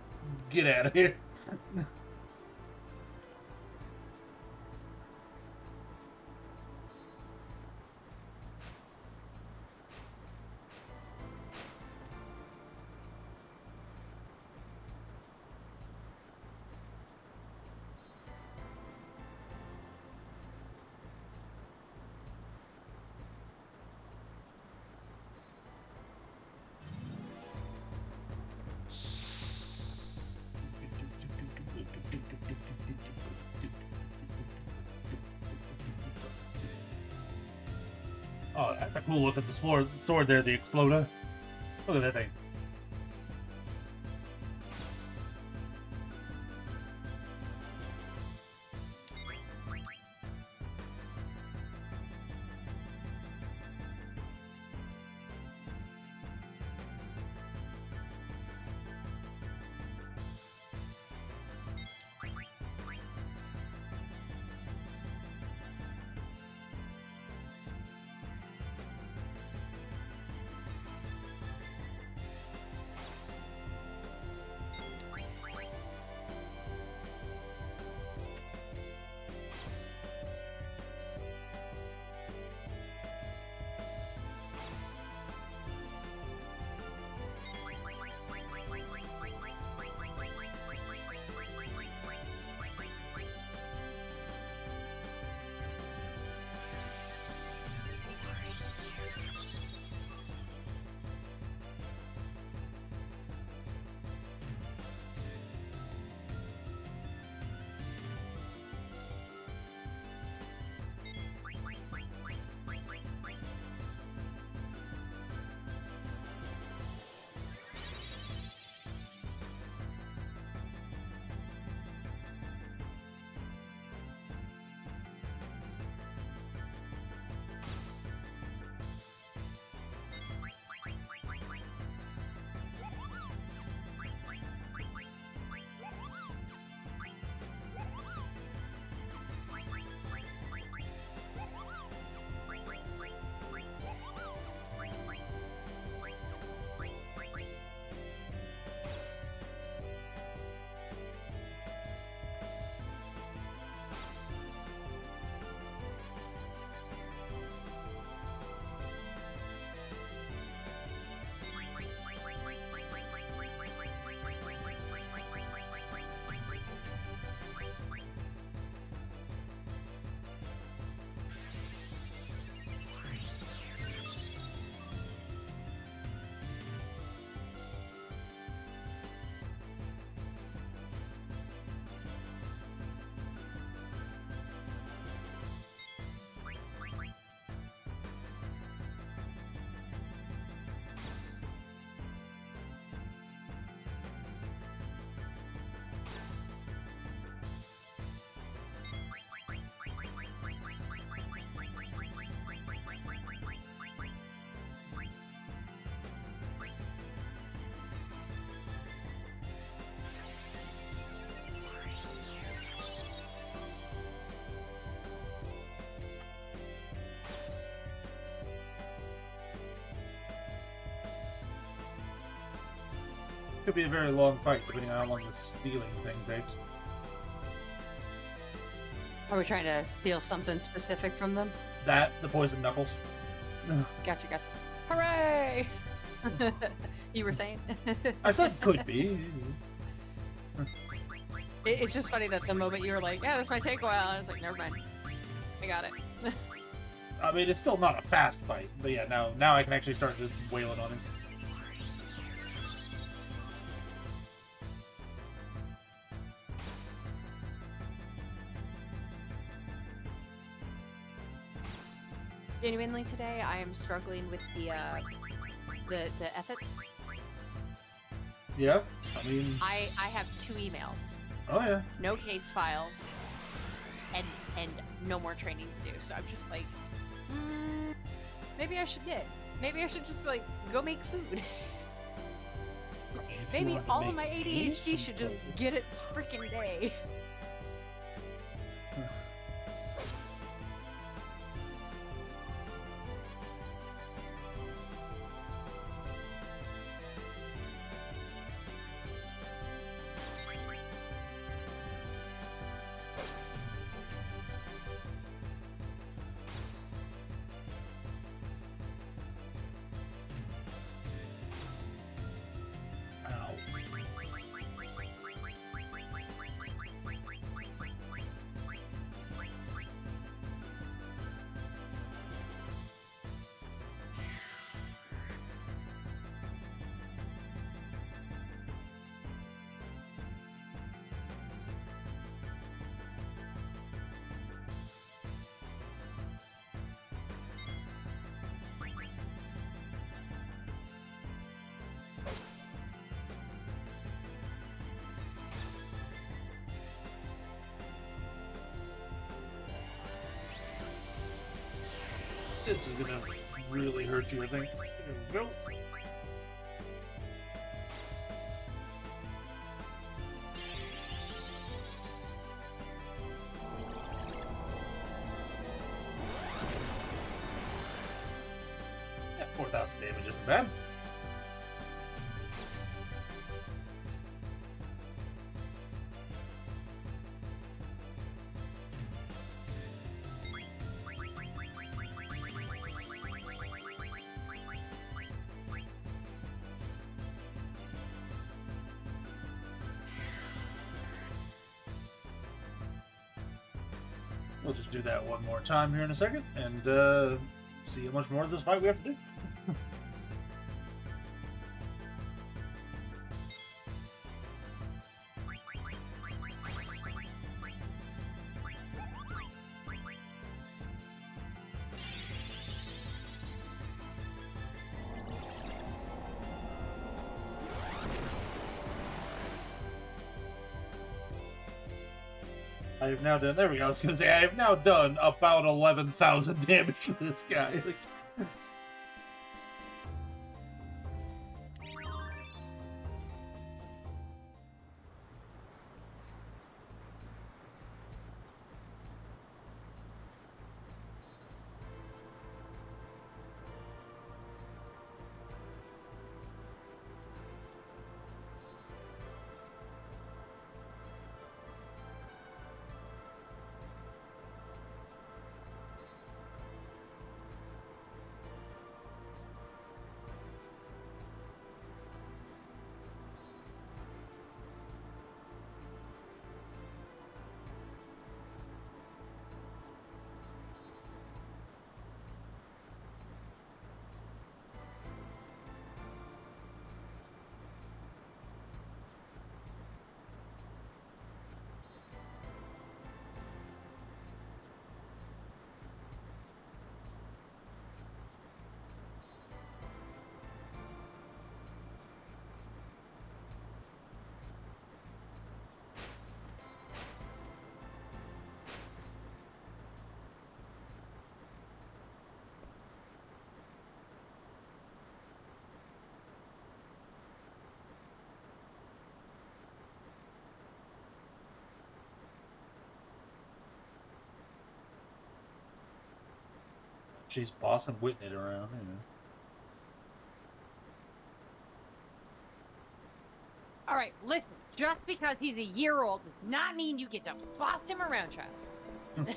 Get out of here. Oh, that's a cool look at the sword there, the Exploder. Look at that thing. Could be a very long fight, depending on how long the stealing thing takes. Are we trying to steal something specific from them? That, the poison knuckles. Gotcha. Hooray! You were saying? I said could be. It's just funny that the moment you were like, yeah, this might take a while, I was like, never mind. I got it. I mean, it's still not a fast fight, but yeah, now I can actually start just wailing on him. Genuinely today, I am struggling with the FFIX. Yeah, I mean... I have 2 emails. Oh yeah. No case files. And no more training to do. So I'm just like, maybe I should just like go make food. Maybe all of my ADHD should just get its freaking day. This is gonna really hurt you, I think. There we go. Yeah, 4,000 damage isn't bad. We'll just do that one more time here in a second, and see how much more of this fight we have to do. I have now done. There we go. I was going to say I have now done about 11,000 damage to this guy. Like, she's bossing Whitney around. You know. All right, listen. Just because he's a year old does not mean you get to boss him around, child.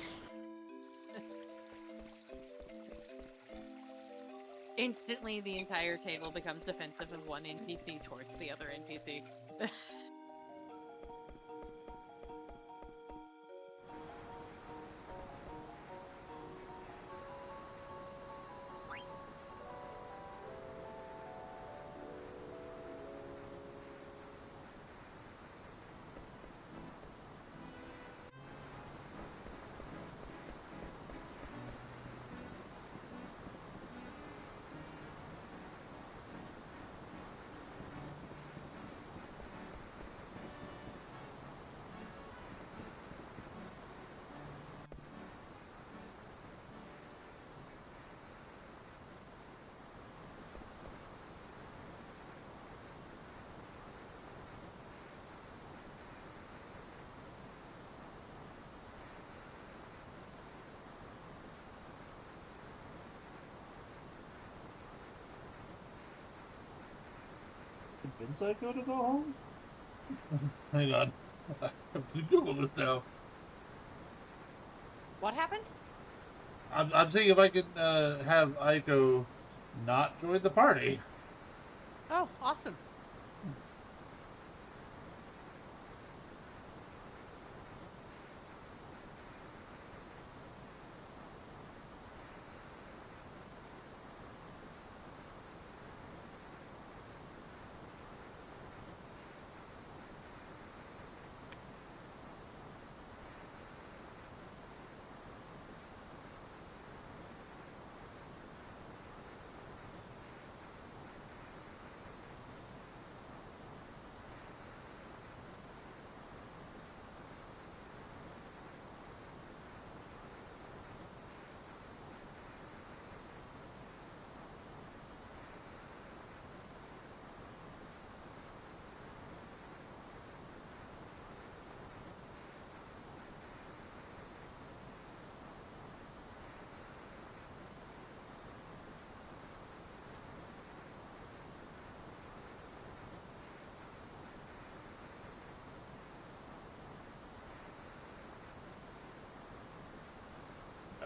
Instantly, the entire table becomes defensive of one NPC towards the other NPC. Convince Ico to go home? Hang on. I have to Google this now. What happened? I'm seeing if I can have Ico not join the party. Oh, awesome.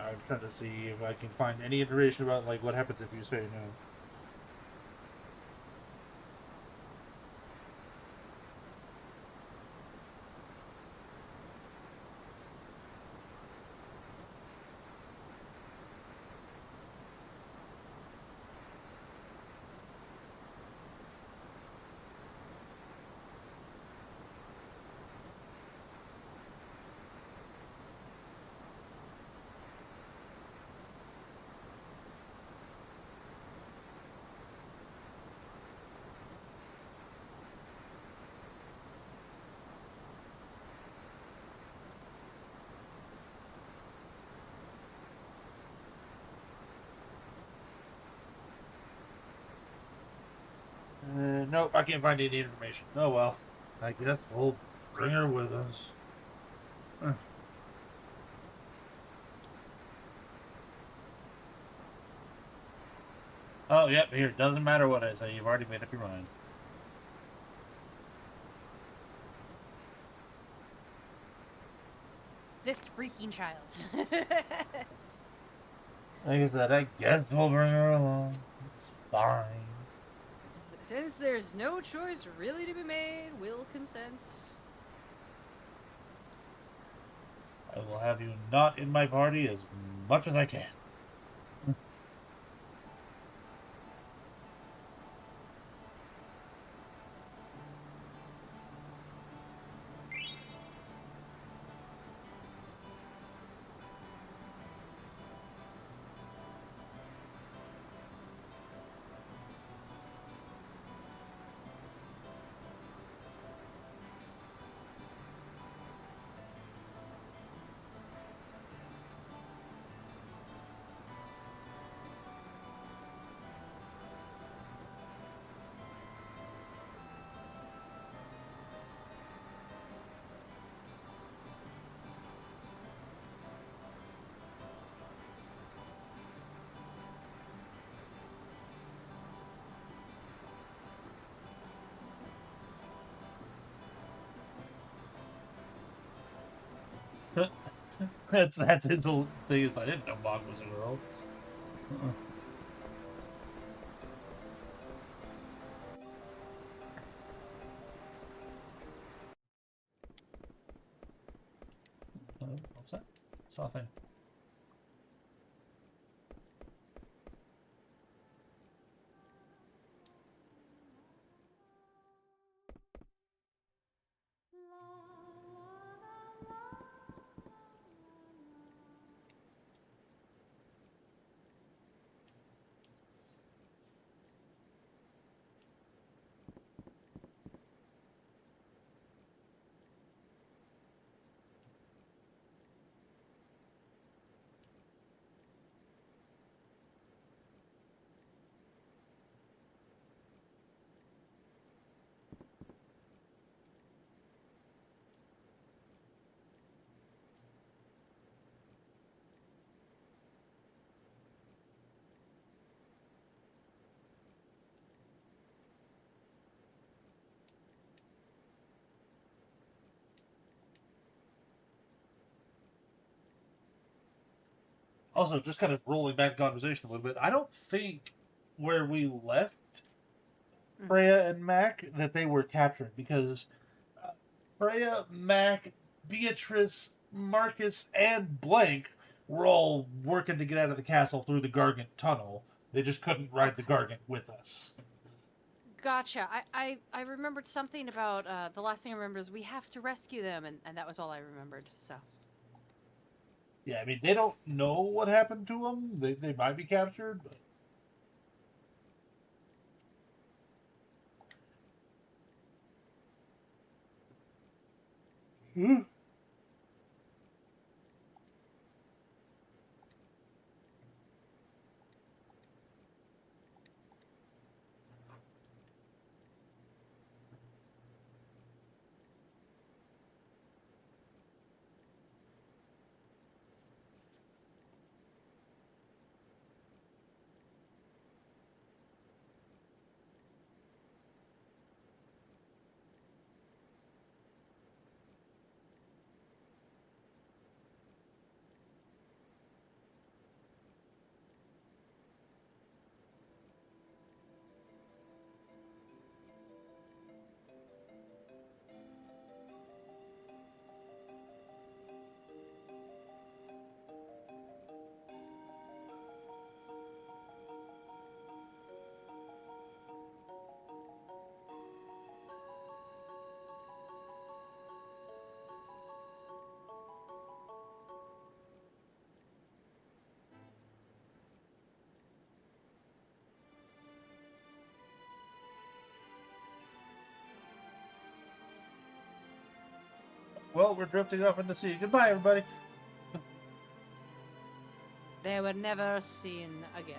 I'm trying to see if I can find any information about like what happens if you say no. Nope, I can't find any information. Oh well. I guess we'll bring her with us. Huh. Oh, yep, here. Doesn't matter what I say. You've already made up your mind. This freaking child. Like I said, I guess we'll bring her along. It's fine. Since there's no choice really to be made, we'll consent. I will have you not in my party as much as I can. That's his whole thing. Is I didn't know Bog was a girl. What's that? Saw a thing. Also, just kind of rolling back the conversation a little bit, I don't think where we left Freya and Mac that they were captured because Freya, Mac, Beatrice, Marcus, and Blank were all working to get out of the castle through the Gargant tunnel. They just couldn't ride the Gargant with us. Gotcha. I remembered something about the last thing I remember is we have to rescue them, and that was all I remembered. So Yeah, I mean, they don't know what happened to them. They might be captured, but. Well, we're drifting off into the sea. Goodbye, everybody. They were never seen again.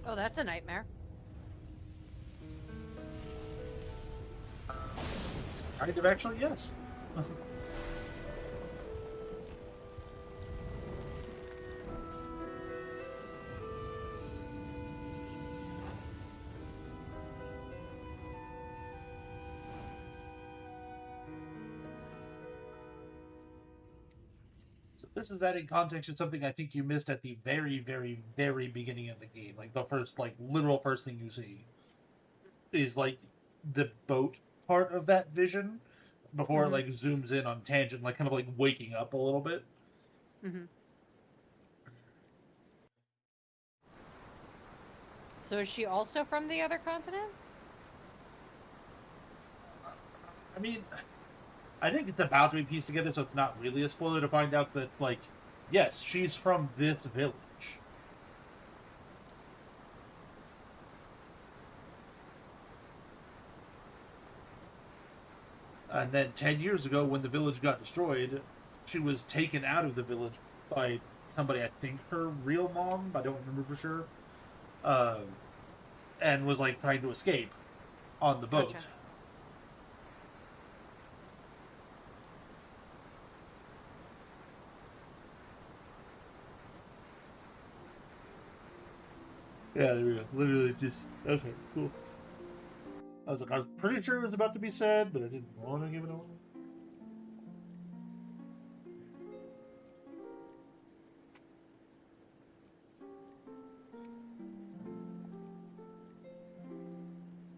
Oh, that's a nightmare. Kind of, actually, yes. So this is adding context to something I think you missed at the very, very, very beginning of the game. Like the first, like literal first thing you see is like the boat part of that vision before it Mhm. like zooms in on Tangent, like kind of like waking up a little bit. Mm-hmm. So is she also from the other continent? I mean, I think it's about to be pieced together, so it's not really a spoiler to find out that, like, yes, she's from this village. And then 10 years ago, when the village got destroyed, she was taken out of the village by somebody, I think her real mom, I don't remember for sure, uh, and was, like, trying to escape on the boat. Gotcha. Yeah, there we go. Literally just, okay, cool. I was pretty sure it was about to be said, but I didn't want to give it away.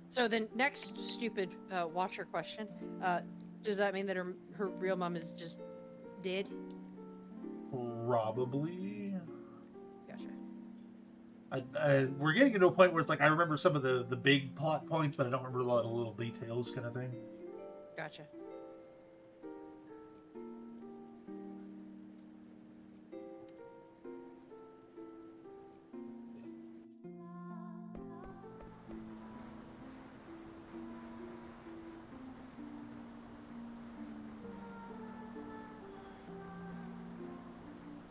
So the next stupid watcher question, does that mean that her real mom is just dead? Probably. Gotcha. We're getting to a point where it's like I remember some of the big plot points, but I don't remember a lot of little details, kind of thing. Gotcha.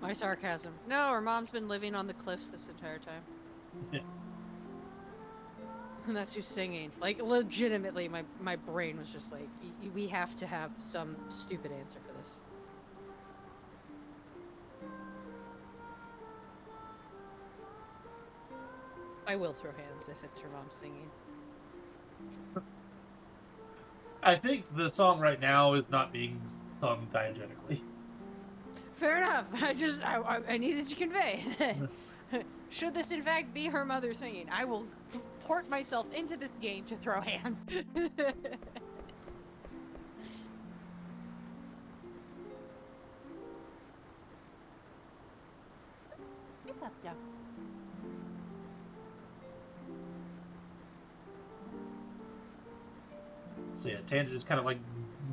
My sarcasm. No, her mom's been living on the cliffs this entire time. Yeah. And that's who's singing. Like, legitimately, my brain was just like, we have to have some stupid answer for this. I will throw hands if it's her mom singing. I think the song right now is not being sung diegetically. Fair enough. I needed to convey. Should this in fact be her mother singing, I will port myself into this game to throw hands. So yeah, Tangent is kind of like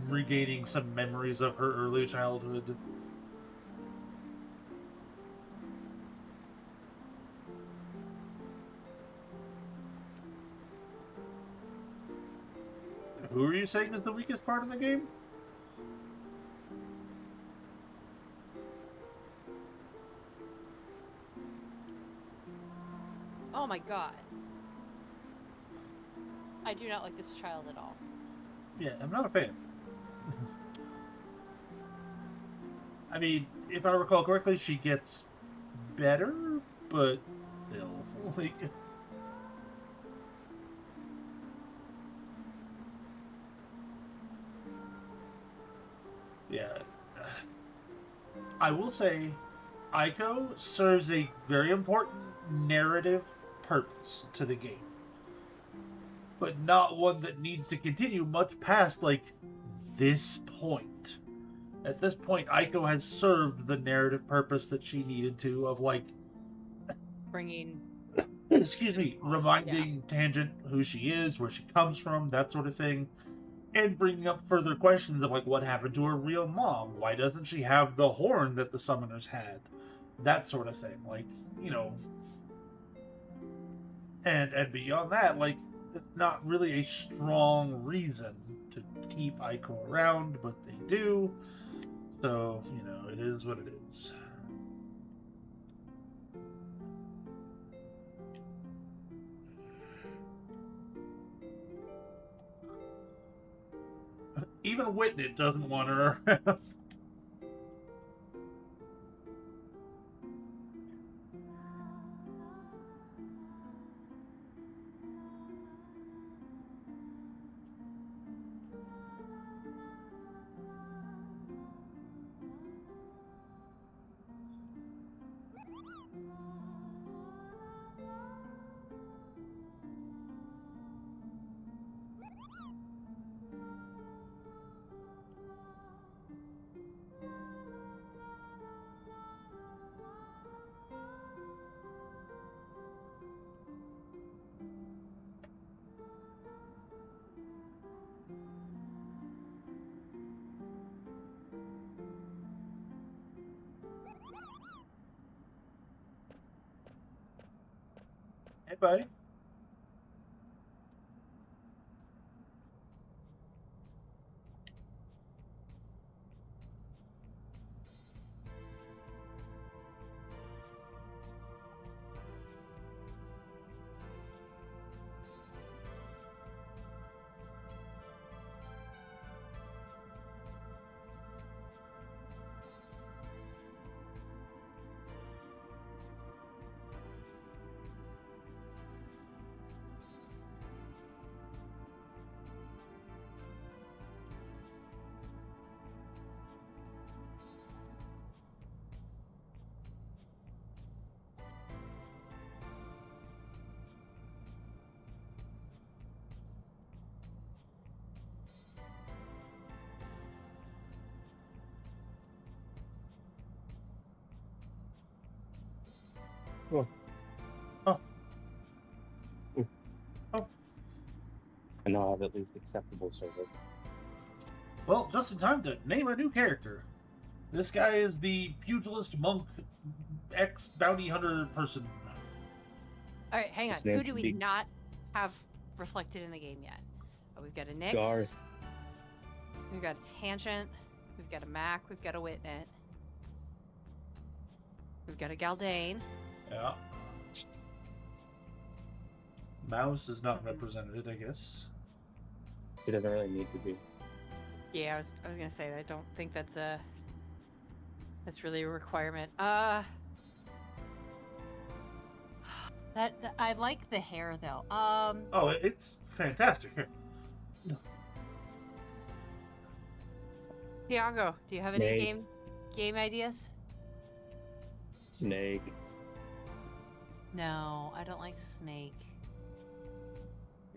regaining some memories of her early childhood. Who are you saying is the weakest part of the game? Oh my god. I do not like this child at all. Yeah, I'm not a fan. I mean, if I recall correctly, she gets better, but still, like... Yeah. I will say, Aiko serves a very important narrative purpose to the game. But not one that needs to continue much past, like, this point. At this point, Aiko has served the narrative purpose that she needed to, of, like... Bringing... excuse me, reminding Tangent who she is, where she comes from, that sort of thing. And bringing up further questions of, like, what happened to her real mom? Why doesn't she have the horn that the summoners had? That sort of thing. Like, you know... And beyond that, like, it's not really a strong reason to keep Aiko around, but they do. So, you know, it is what it is. Even Whitney doesn't want her around. Hey, buddy. Oh. Oh. Oh. And now I have at least acceptable service. Well, just in time to name a new character. This guy is the pugilist monk ex-bounty hunter person. Alright, hang on. His Who name's do we Big- not have reflected in the game yet? Oh, we've got a Nyx. Garth. We've got a Tangent. We've got a Mac. We've got a Witnit. We've got a Galdane. Yeah. Mouse is not Mhm. represented, I guess. He doesn't really need to be. Yeah, I was gonna say I don't think that's really a requirement. That I like the hair though. Oh, it's fantastic. Here. Tiago, do you have any Snake. game ideas? Snake. No, I don't like Snake.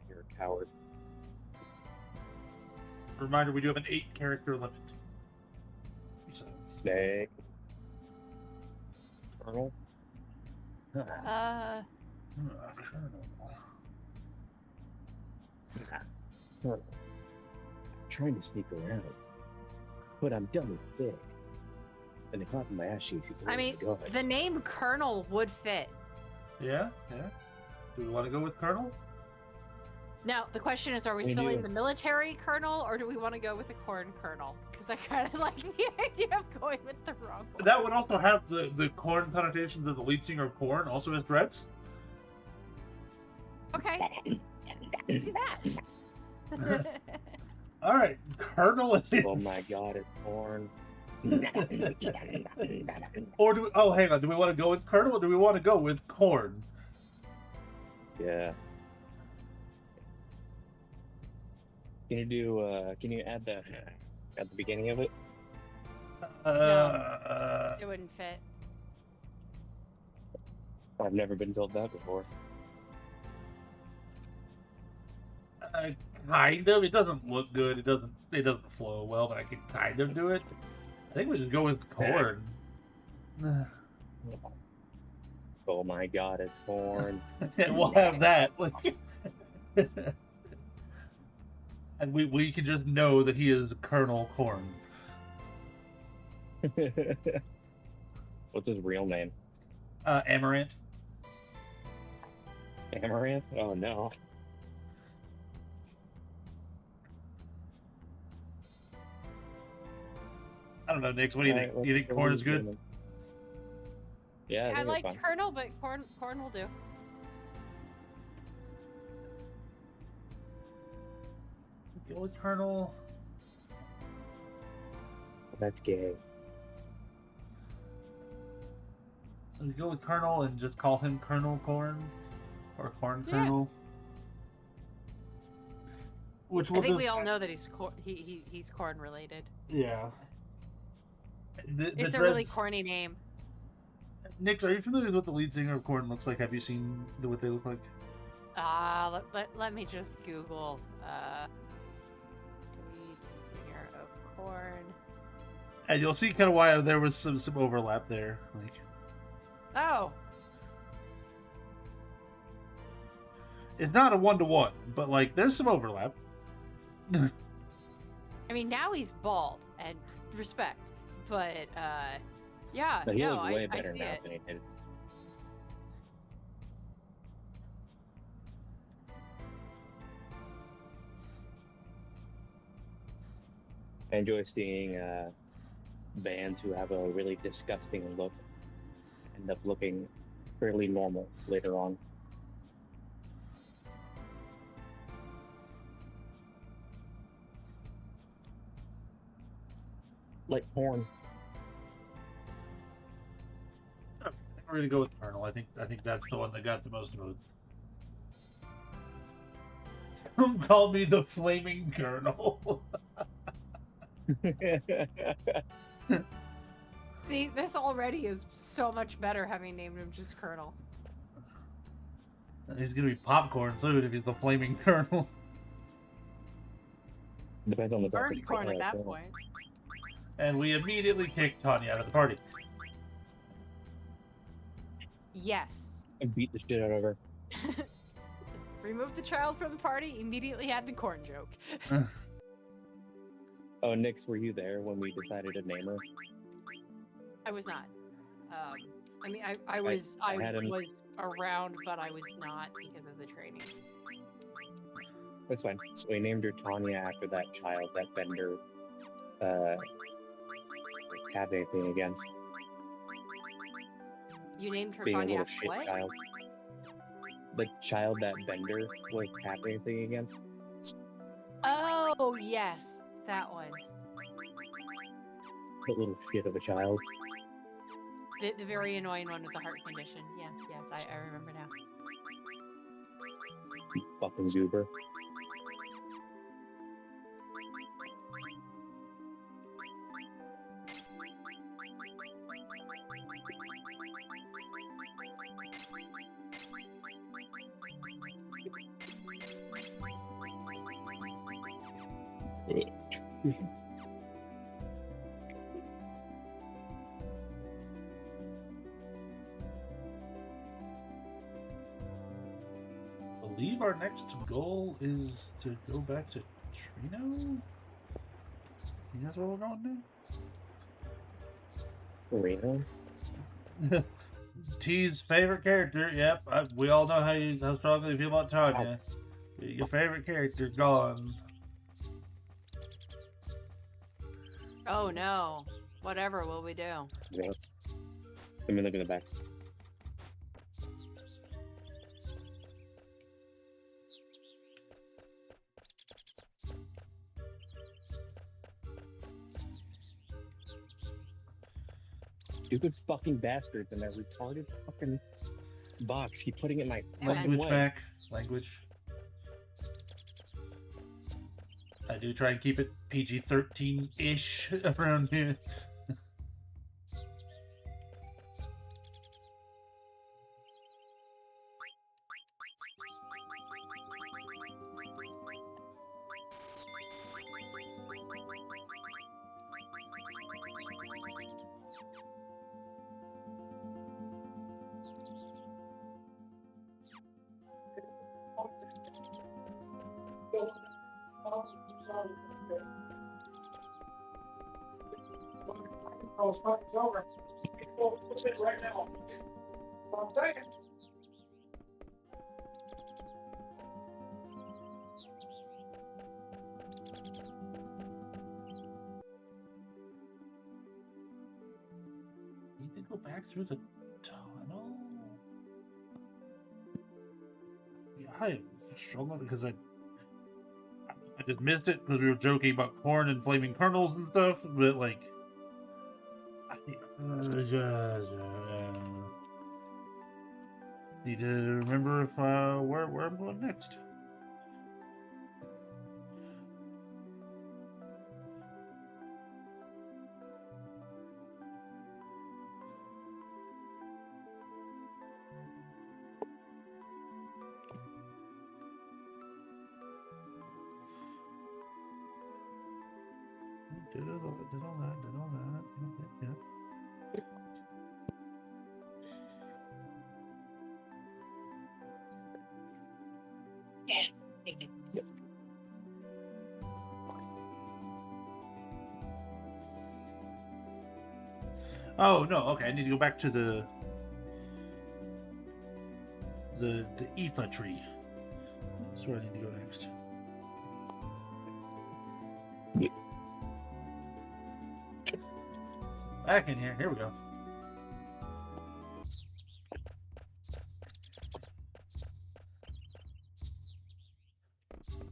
You're a coward. Reminder, we do have an 8-character limit. So, Snake. Colonel. Uh, Colonel. I'm trying to sneak around, but I'm dumb and thick. And the clap in my ass cheeks. I mean, the name Colonel would fit. yeah, yeah. Do we want to go with Colonel? Now, the question is, are we We still in do. the military colonel, or do we want to go with the corn colonel? Because I kind of like the idea of going with the wrong one. That would also have the corn connotations of the lead singer of Korn, also has dreads. Okay. See that? All right, Colonel it is. Oh my god, it's corn. Or do we, oh, hang on. Do we want to go with Colonel or do we want to go with Corn? Yeah. Can you do? Can you add that at the beginning of it? It wouldn't fit. I've never been told that before. Kind of. It doesn't look good. It doesn't flow well, but I can kind of do it. I think we just go with Corn. Oh my god, it's corn. And we'll have that. And we can just know that he is Colonel Corn. What's his real name? Amaranth. Amaranth? Oh no. I don't know, Nix. What do you think? Do you think Corn is good? Yeah, I think it's liked fine. colonel, but corn will do. Go with Colonel. That's gay. So we go with Colonel and just call him Colonel Corn or Corn Yeah. Colonel. Which I will think just, we all know that he's he's corn related. yeah. It's a really corny name. Nix, are you familiar with what the lead singer of Korn looks like? Have you seen what they look like? Let me just Google lead singer of corn. And you'll see kind of why there was some overlap there. Like, Oh, it's not a 1-to-1, but like there's some overlap. I mean now he's bald and respect, but yeah, But he no, looks way I better see now it. than he did. I enjoy seeing bands who have a really disgusting look end up looking fairly normal later on. Like porn. We're gonna go with Colonel. I think that's the one that got the most votes. Some called me the Flaming Colonel. See, this already is so much better having named him just Colonel. He's gonna be popcorn soon if he's the Flaming Colonel. Depends on the type Burned of corn at that colonel. point. And we immediately kicked Tanya out of the party. Yes. And beat the shit out of her. Remove the child from the party, immediately had the corn joke. Oh, Nix, were you there when we decided to name her? I was not. I mean, I was I had an- was around, but I was not because of the training. That's fine. We named her Tanya after that child that Bender was anything against. You named her Being a Tanya little after shit what? child. The child that Bender was anything against. Oh yes, that one. The little shit of a child. The very annoying one with the heart condition. Yes, I remember now. You fucking goober. I believe our next goal is to go back to Trino. I think that's where we're going Reno? now. T's favorite character. Yep, we all know how strongly you feel about Tanya. Your favorite character gone. Oh no. Whatever will we do? Yeah. Let me look in the back. Stupid fucking bastards in that retarded fucking box. Keep putting it in my fucking Language way. back. Language. I do try and keep it PG-13-ish around here. Need to go back through the tunnel? Yeah, I'm struggling because I just missed it because we were joking about corn and flaming kernels and stuff, but like need to remember if where I'm going next. Did all that. Yeah. Oh no, okay, I need to go back to the IFA tree. That's where I need to go next. Back in here. Here we go.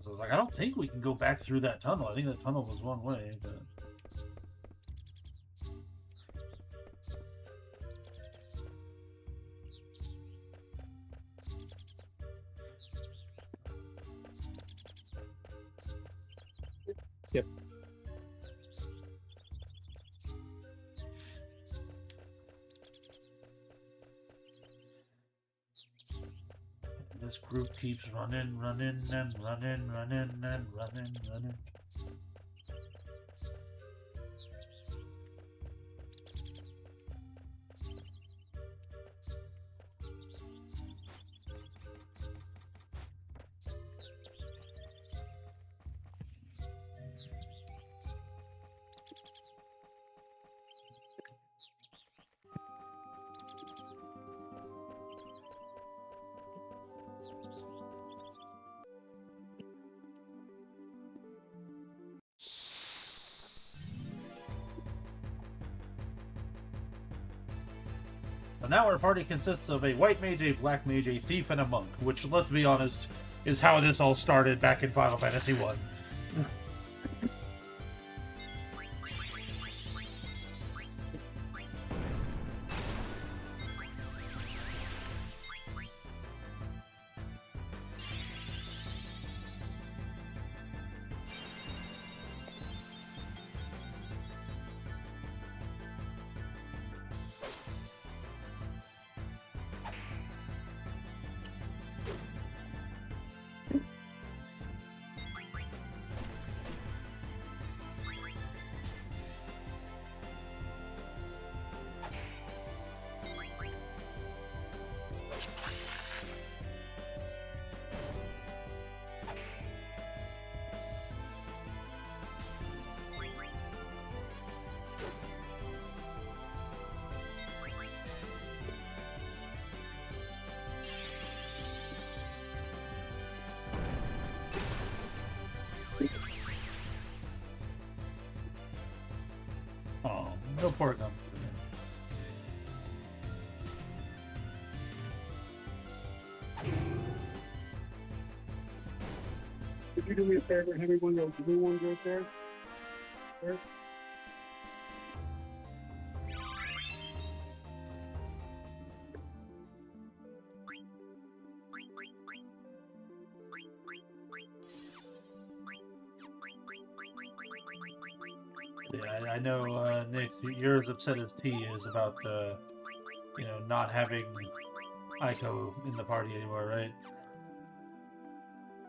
So I was like, I don't think we can go back through that tunnel. I think that tunnel was one way, but... Yep. This group keeps running. So now our party consists of a white mage, a black mage, a thief, and a monk, which, let's be honest, is how this all started back in Final Fantasy 1. you do me a favor and have me one of those blue ones right there? There? Yeah, I know, Nick, you're as upset as T is about, not having Aiko in the party anymore, right?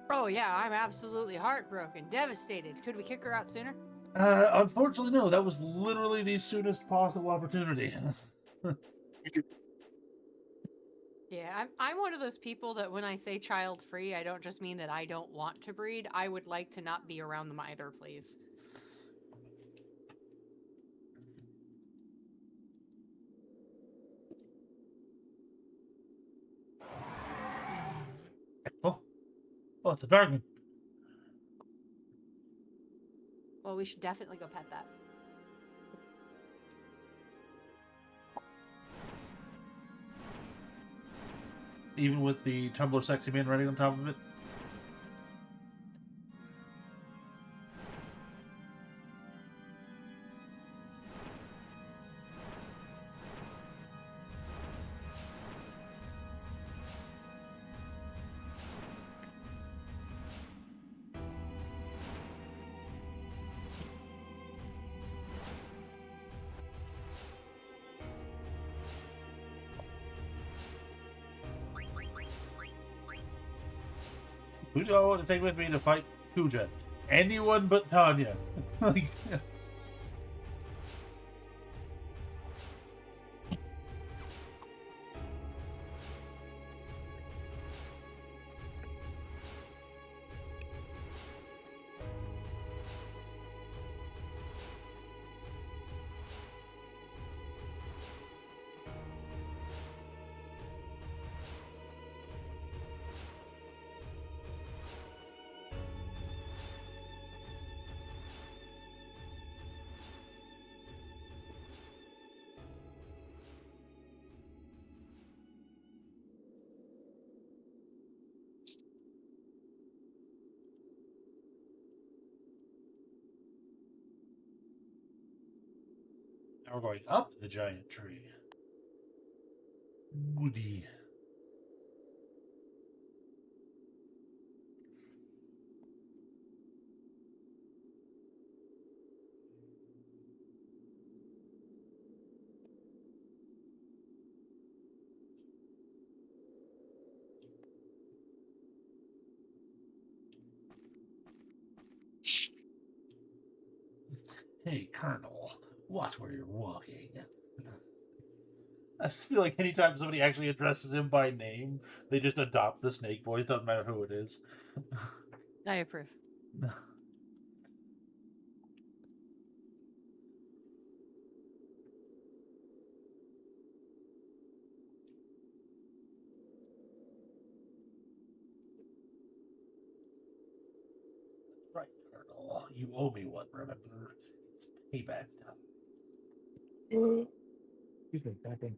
Oh yeah, I'm absolutely heartbroken, devastated. Could we kick her out sooner? Unfortunately, no. That was literally the soonest possible opportunity. Yeah, I'm one of those people that when I say child free, I don't just mean that I don't want to breed. I would like to not be around them either, please. Oh, it's a dragon. Well, we should definitely go pet that. Even with the Tumblr sexy man riding on top of it. Who do I want to take with me to fight Kuja? Anyone but Tanya. Like, now we're going up the giant tree. Goody. Hey, Colonel, watch where you're walking. I just feel like anytime somebody actually addresses him by name, they just adopt the snake voice, doesn't matter who it is. I approve. Right, Colonel. You owe me one, remember? It's payback time. Excuse me, backing.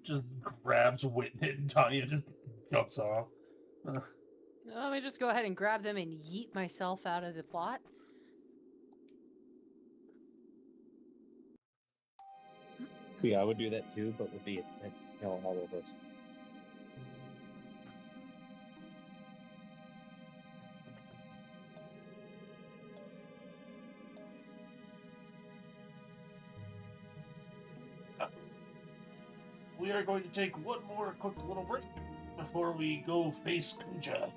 Just grabs Whitney and Tanya just jumps off. Let me just go ahead and grab them and yeet myself out of the plot. Yeah, I would do that too, but with the intent to kill all of us. We are going to take one more quick little break before we go face Kuja.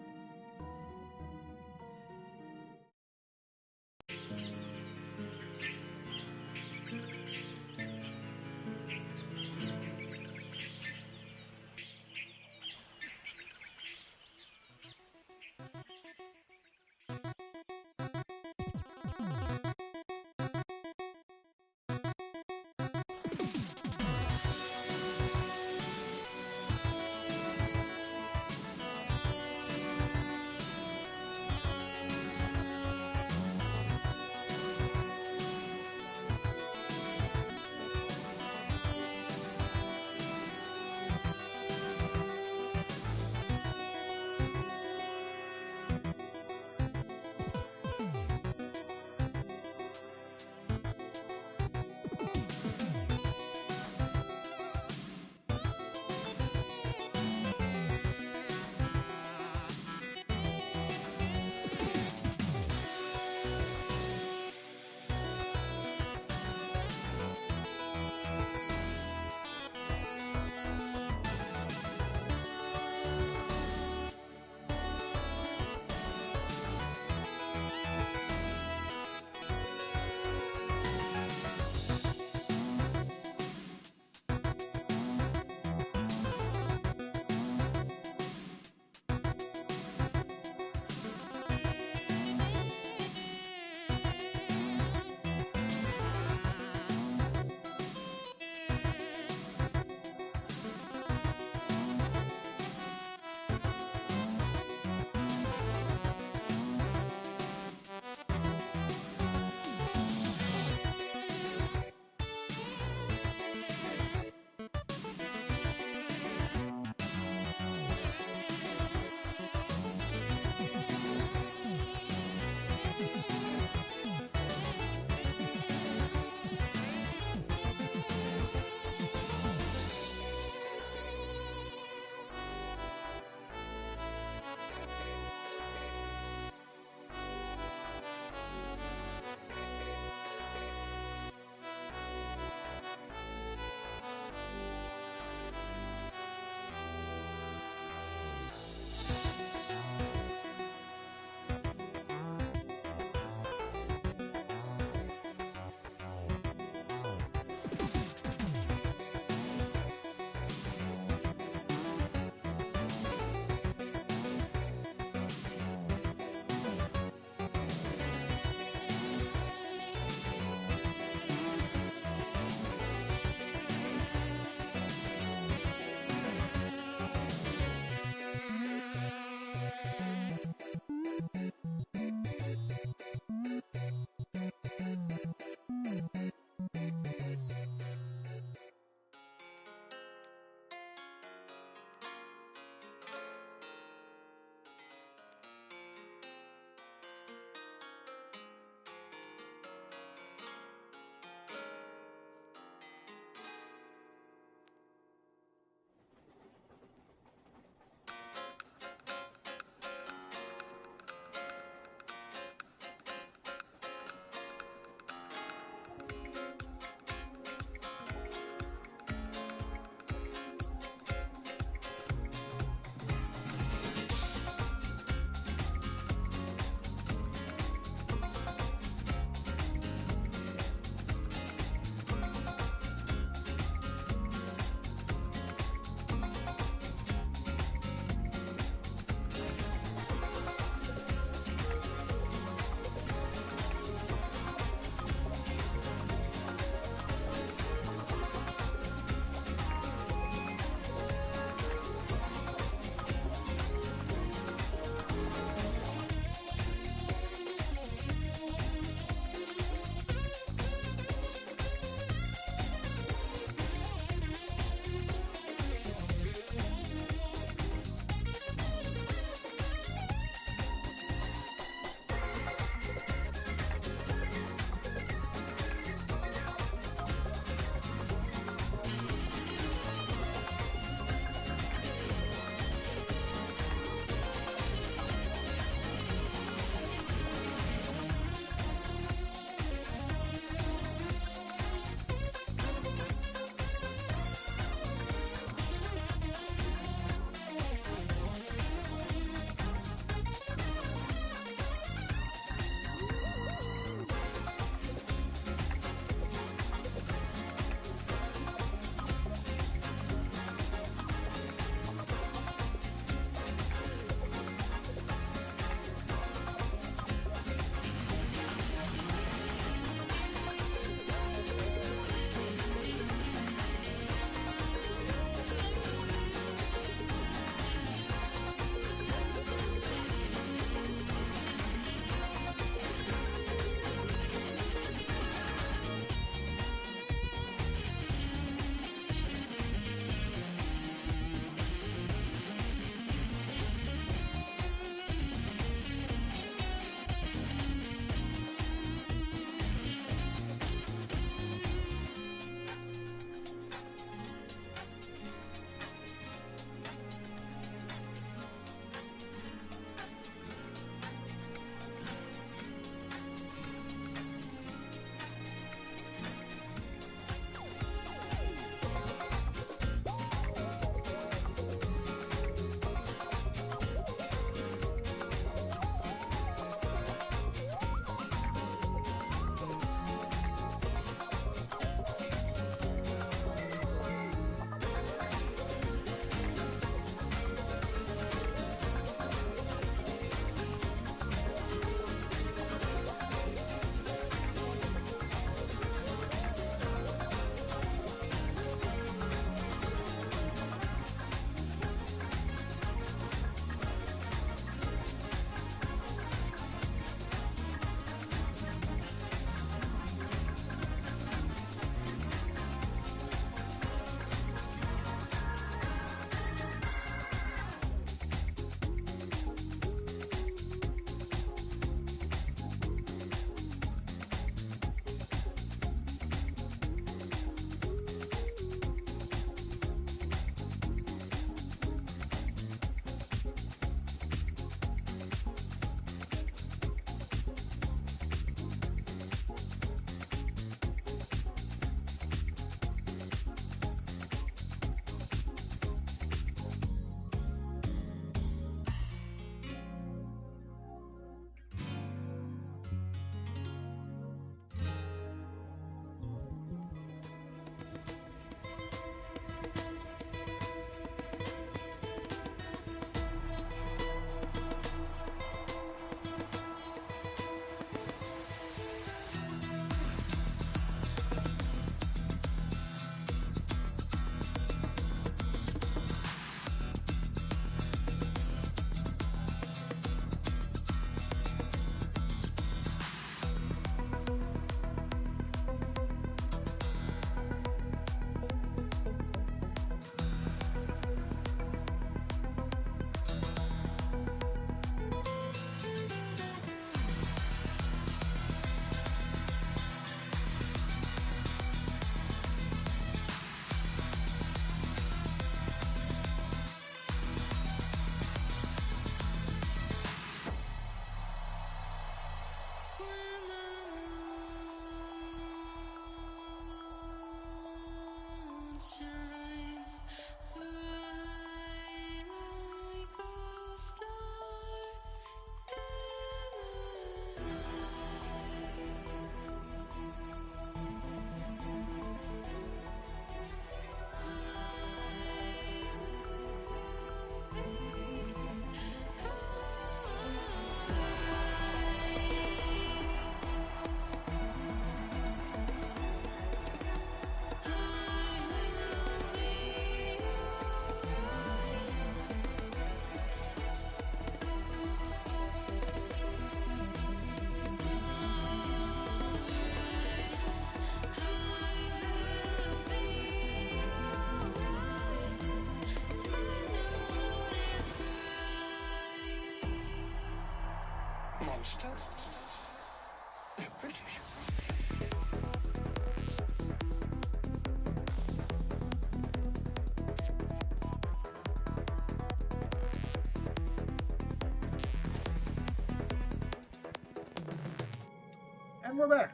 And we're back.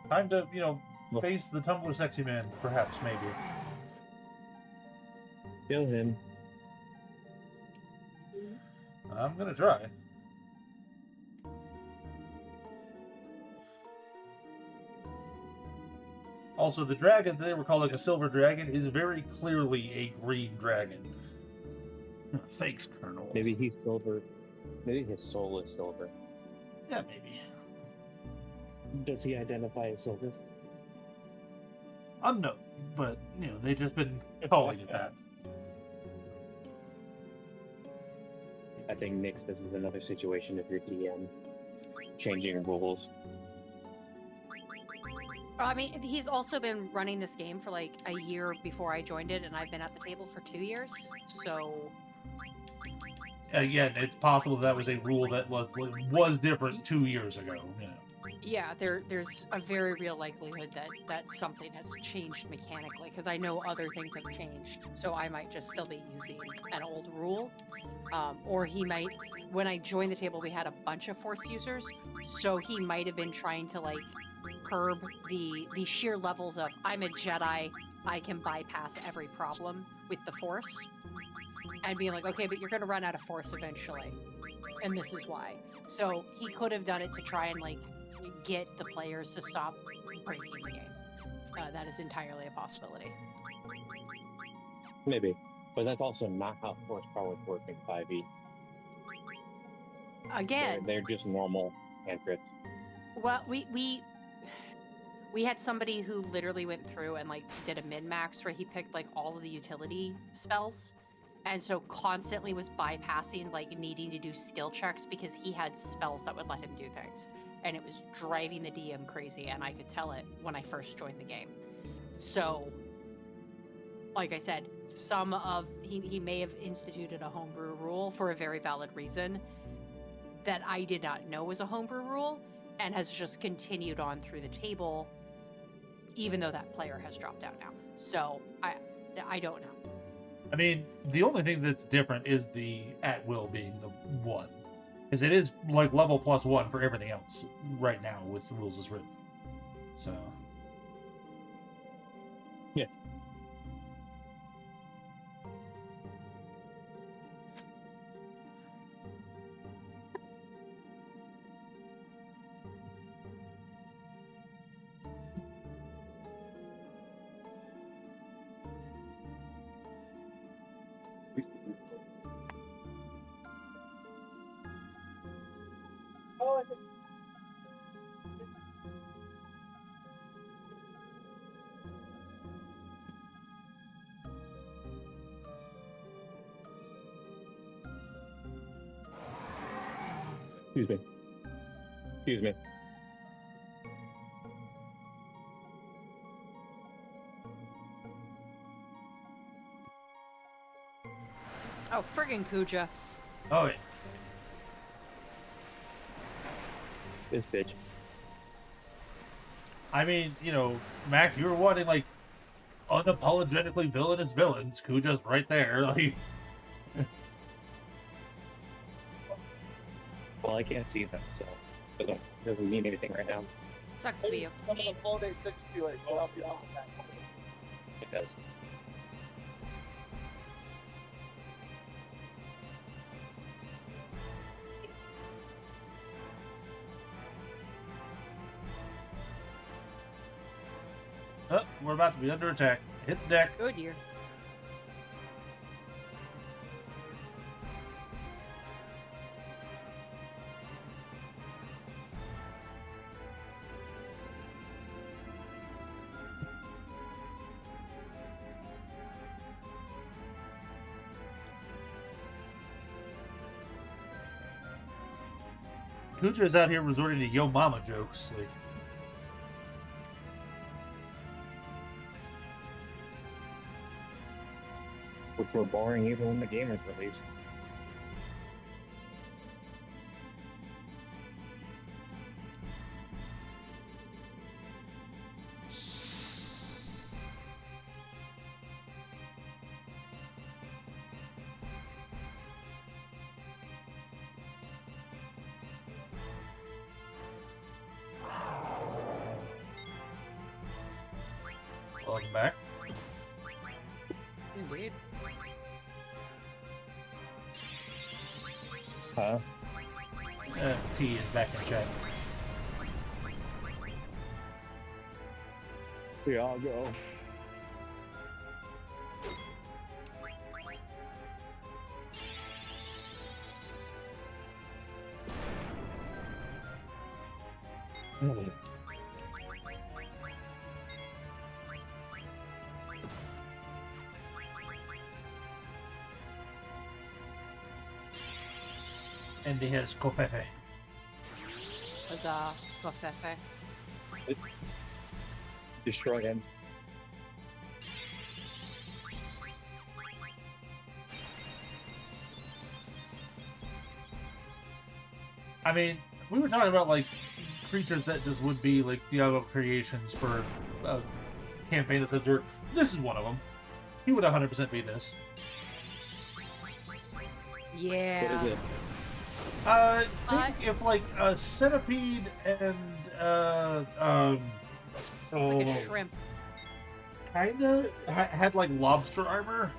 Time to, Well- face the Tumblr sexy man, perhaps, maybe. Kill him. I'm gonna try. Also, the dragon they were calling a silver dragon is very clearly a green dragon. Thanks, Colonel. Maybe he's silver. Maybe his soul is silver. Yeah, maybe. Does he identify as silver? Unknown, but, they've just been calling it that. I think, Nix, this is another situation of your DM changing rules. I mean, he's also been running this game for like a year before I joined it, and I've been at the table for 2 years. So Again, it's possible that was a rule that was different 2 years ago. yeah, there's a very real likelihood that something has changed mechanically, because I know other things have changed. So I might just still be using an old rule, or he might. When I joined the table, we had a bunch of Force users, so he might have been trying to like curb the sheer levels of I'm a Jedi, I can bypass every problem with the Force, and being like, okay, but you're gonna run out of Force eventually, and this is why. So he could have done it to try and like get the players to stop breaking the game. That is entirely a possibility. Maybe. But that's also not how force powers work in 5e. Again, They're just normal cantrips. well, we had somebody who literally went through and like did a min-max where he picked like all of the utility spells, and so constantly was bypassing like needing to do skill checks because he had spells that would let him do things, and it was driving the DM crazy, and I could tell it when I first joined the game. So like I said, he may have instituted a homebrew rule for a very valid reason that I did not know was a homebrew rule, and has just continued on through the table, even though that player has dropped out now. So I don't know. I mean, the only thing that's different is the at will being the 1. Because it is like level +1 for everything else right now with the rules as written. So. Yeah. Excuse me. Excuse me. Oh, friggin' Kuja. Oh, yeah. This bitch. I mean, Mac, you were wanting, like, unapologetically villainous villains. Kuja's right there. Like, Well, I can't see them, so it doesn't mean anything right now. Sucks to be you. Some of the full day 6 like, I'll help you out with that. It does. oh, we're about to be under attack. Hit the deck. Oh dear. Kuja's out here resorting to yo mama jokes. Like, Which were boring even when the game was released. Welcome back. Indeed. Huh? T is back in chat. Here I'll go. And he has Kopepe. Huzzah, Kofefe. Destroy him. I mean, we were talking about like creatures that just would be like Diablo creations for a campaign that says, this is one of them. He would 100% be this. Yeah. What is it? Think if like a centipede and Like a shrimp. kinda had like lobster armor.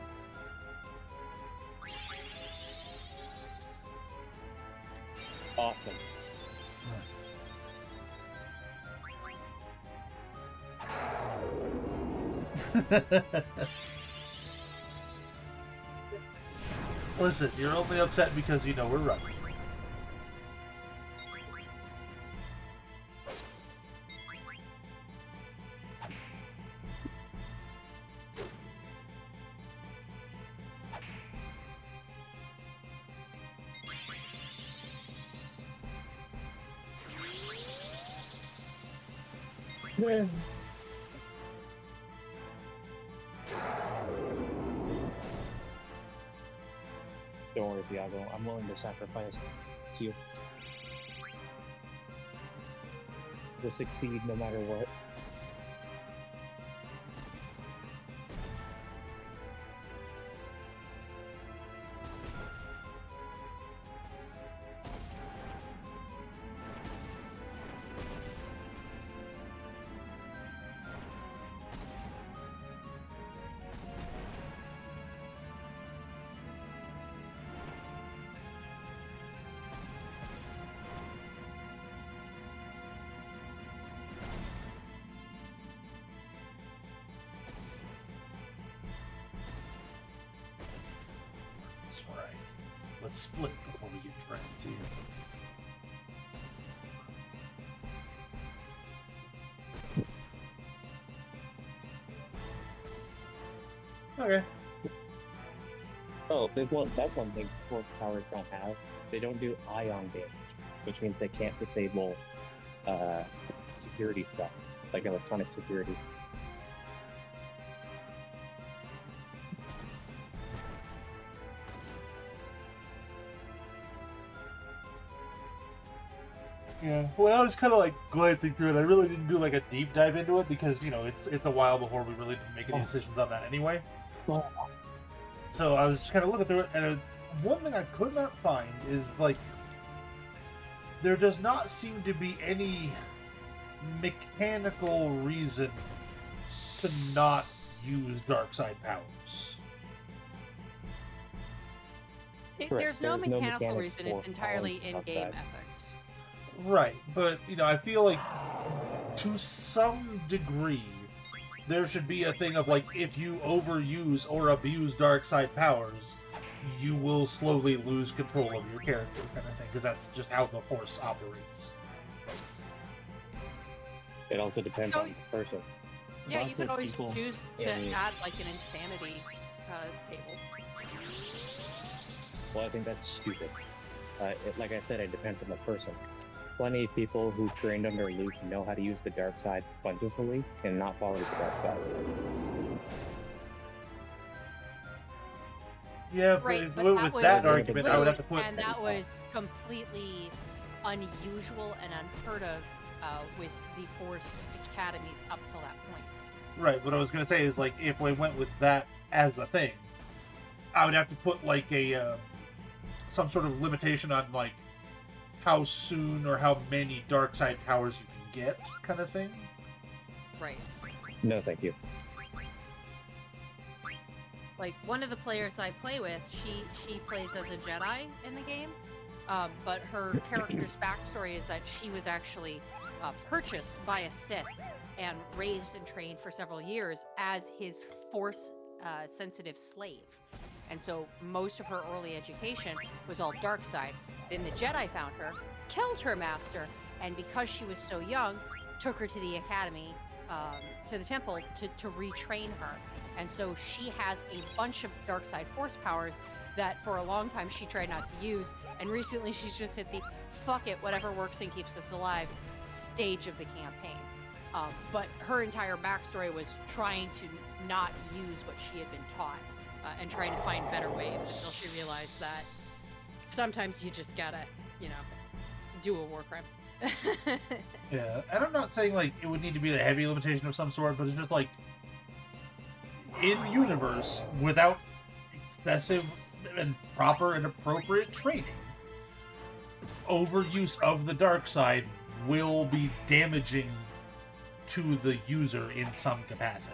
Awesome. Listen, you're only upset because you know we're right. Don't worry, Diago. I'm willing to sacrifice to you. To succeed no matter what. That's right. Let's split before we get dragged in. Okay. Oh, that's one thing Force powers don't have. They don't do ion damage, which means they can't disable security stuff, like electronic security. Yeah. Well, I was kind of like glancing through it. I really didn't do like a deep dive into it because you know it's a while before we really didn't make any decisions on that anyway. So I was just kind of looking through it, and one thing I could not find is like there does not seem to be any mechanical reason to not use dark side powers. There's no There's no mechanical mechanics reason. It's for entirely powering in-game outside. ethics. Right, but you know, I feel like to some degree there should be a thing of like if you overuse or abuse dark side powers, you will slowly lose control of your character, kind of thing, because that's just how the Force operates. It also depends So- on the person. Yeah, you Lots could of always people choose to in- add like an insanity table. Well, I think that's stupid. Like I said, it depends on the person. Plenty of people who trained under Luke know how to use the dark side plentifully and not follow the dark side. Yeah, but, Right, but with that that was argument, I would have to Luke, put. and that was completely unusual and unheard of with the Forced academies up till that point. Right, what I was going to say is, like, if we went with that as a thing, I would have to put, like, a, some sort of limitation on, like, how soon or how many dark side powers you can get, kind of thing. Right. No, thank you. like one of the players I play with, she plays as a Jedi in the game, but her character's backstory is that she was actually purchased by a Sith and raised and trained for several years as his Force sensitive slave. And so most of her early education was all dark side. Then the Jedi found her, killed her master, and because she was so young, took her to the academy, to the temple, to retrain her. And so she has a bunch of dark side force powers that for a long time she tried not to use, and recently she's just hit the fuck it, whatever works and keeps us alive stage of the campaign. But her entire backstory was trying to not use what she had been taught, and trying to find better ways until she realized that sometimes you just gotta, do a war crime. Yeah, and I'm not saying like it would need to be a heavy limitation of some sort, but it's just like in universe without excessive and proper and appropriate training, overuse of the dark side will be damaging to the user in some capacity.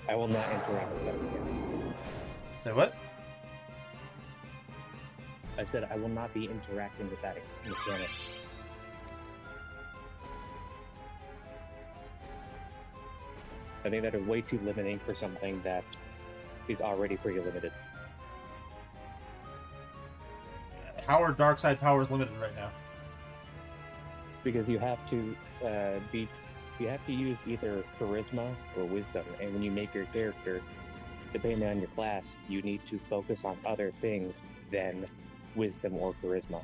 I will not interact with that again. Say what? I said I will not be interacting with that mechanic. I think that is way too limiting for something that is already pretty limited. How are dark side powers limited right now? Because you have to you have to use either charisma or wisdom, and when you make your character, depending on your class, you need to focus on other things than wisdom or charisma.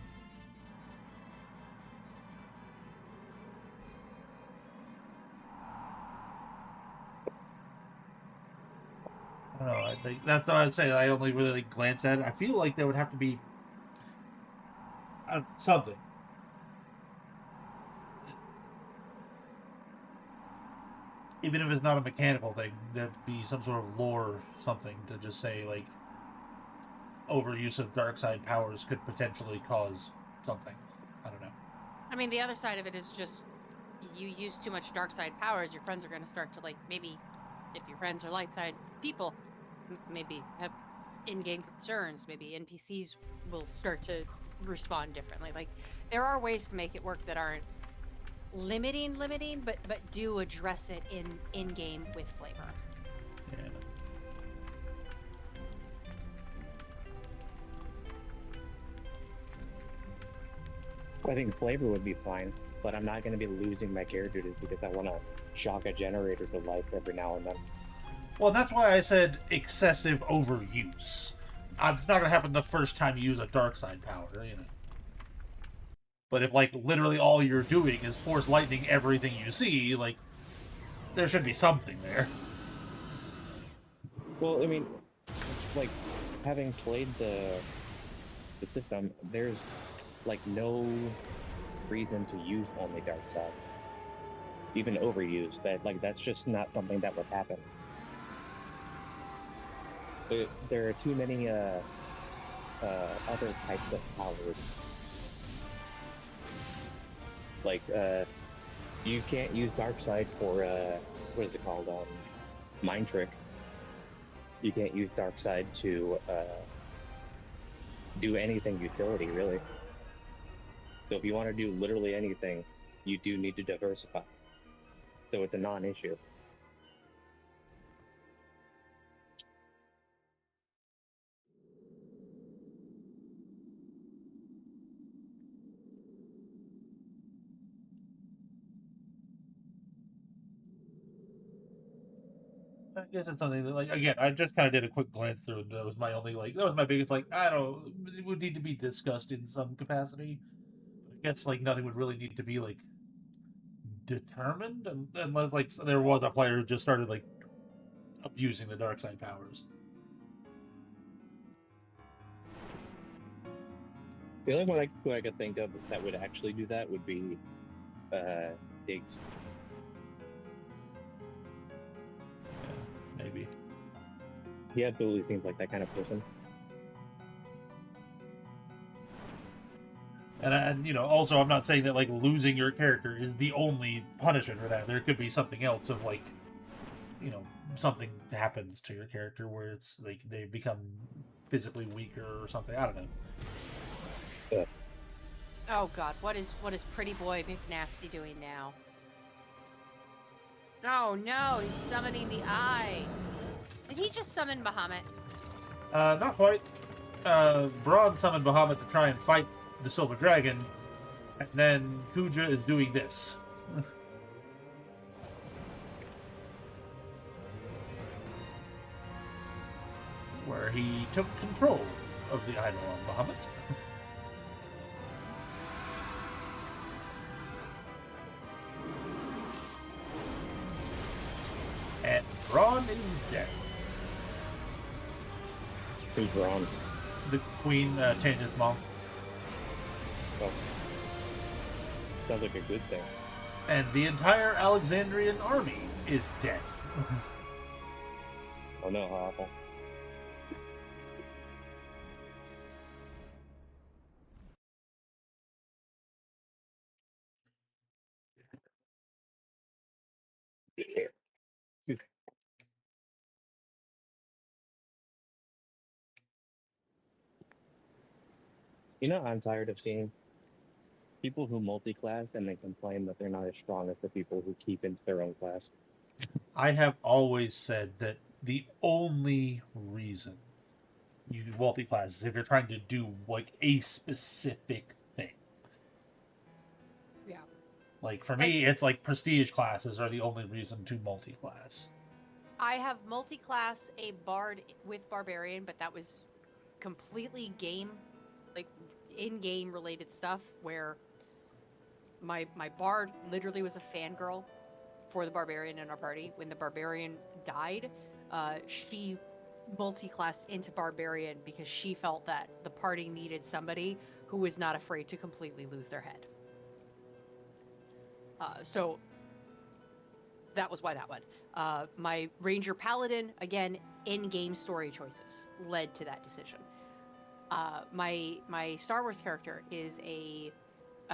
I don't know. I think that's what I'd say. I only really glanced at it. I feel like there would have to be something. Even if it's not a mechanical thing, there'd be some sort of lore or something to just say, like, overuse of dark side powers could potentially cause something. I don't know. I mean, the other side of it is just you use too much dark side powers, your friends are going to start to, like, maybe if your friends are light side people, maybe have in-game concerns. Maybe NPCs will start to respond differently. Like, there are ways to make it work that aren't limiting, but do address it in game with flavor. Yeah. I think flavor would be fine, but I'm not going to be losing my character just because I want to shock a generator to life every now and then. Well, that's why I said excessive overuse. It's not going to happen the first time you use a dark side power, But if, like, literally all you're doing is force lightning everything you see, like, there should be something there. Well, I mean, like, having played the system, there's, like, no reason to use only dark side. Even overuse. That's just not something that would happen. There are too many other types of powers. Like, you can't use dark side for, what is it called, mind trick. You can't use dark side to, do anything utility, really. So if you want to do literally anything, you do need to diversify. So it's a non-issue. I guess it's something that, like, again, I just kind of did a quick glance through, and that was my only, like, that was my biggest, like, I don't know, it would need to be discussed in some capacity. But I guess, like, nothing would really need to be, like, determined, unless, like, there was a player who just started, like, abusing the dark side powers. The only one I could think of that would actually do that would be Diggs. Yeah, maybe. He absolutely seems like that kind of person. And also, I'm not saying that, like, losing your character is the only punishment for that. There could be something else of, like, you know, something happens to your character where it's like they become physically weaker or something. I don't know. Oh God, what is Pretty Boy McNasty doing now? Oh no, he's summoning the Eye. Did he just summon Bahamut? Not quite. Braun summoned Bahamut to try and fight the Silver Dragon, and then Kuja is doing this. Where he took control of the idol on Bahamut. And Braun is dead. Who's Braun? The Queen, Tangent's mom. Oh. Sounds like a good thing. And the entire Alexandrian army is dead. Oh no, how awful. You know, I'm tired of seeing people who multi-class and they complain that they're not as strong as the people who keep into their own class. I have always said that the only reason you do multi-class is if you're trying to do like a specific thing. Yeah. Like for me, it's like prestige classes are the only reason to multi-class. I have multi-class a bard with barbarian, but that was completely game, like in-game related stuff where my bard literally was a fangirl for the barbarian in our party. When the barbarian died, she multi-classed into barbarian because she felt that the party needed somebody who was not afraid to completely lose their head. So that was why that one. My Ranger Paladin, again, in-game story choices led to that decision. My Star Wars character is a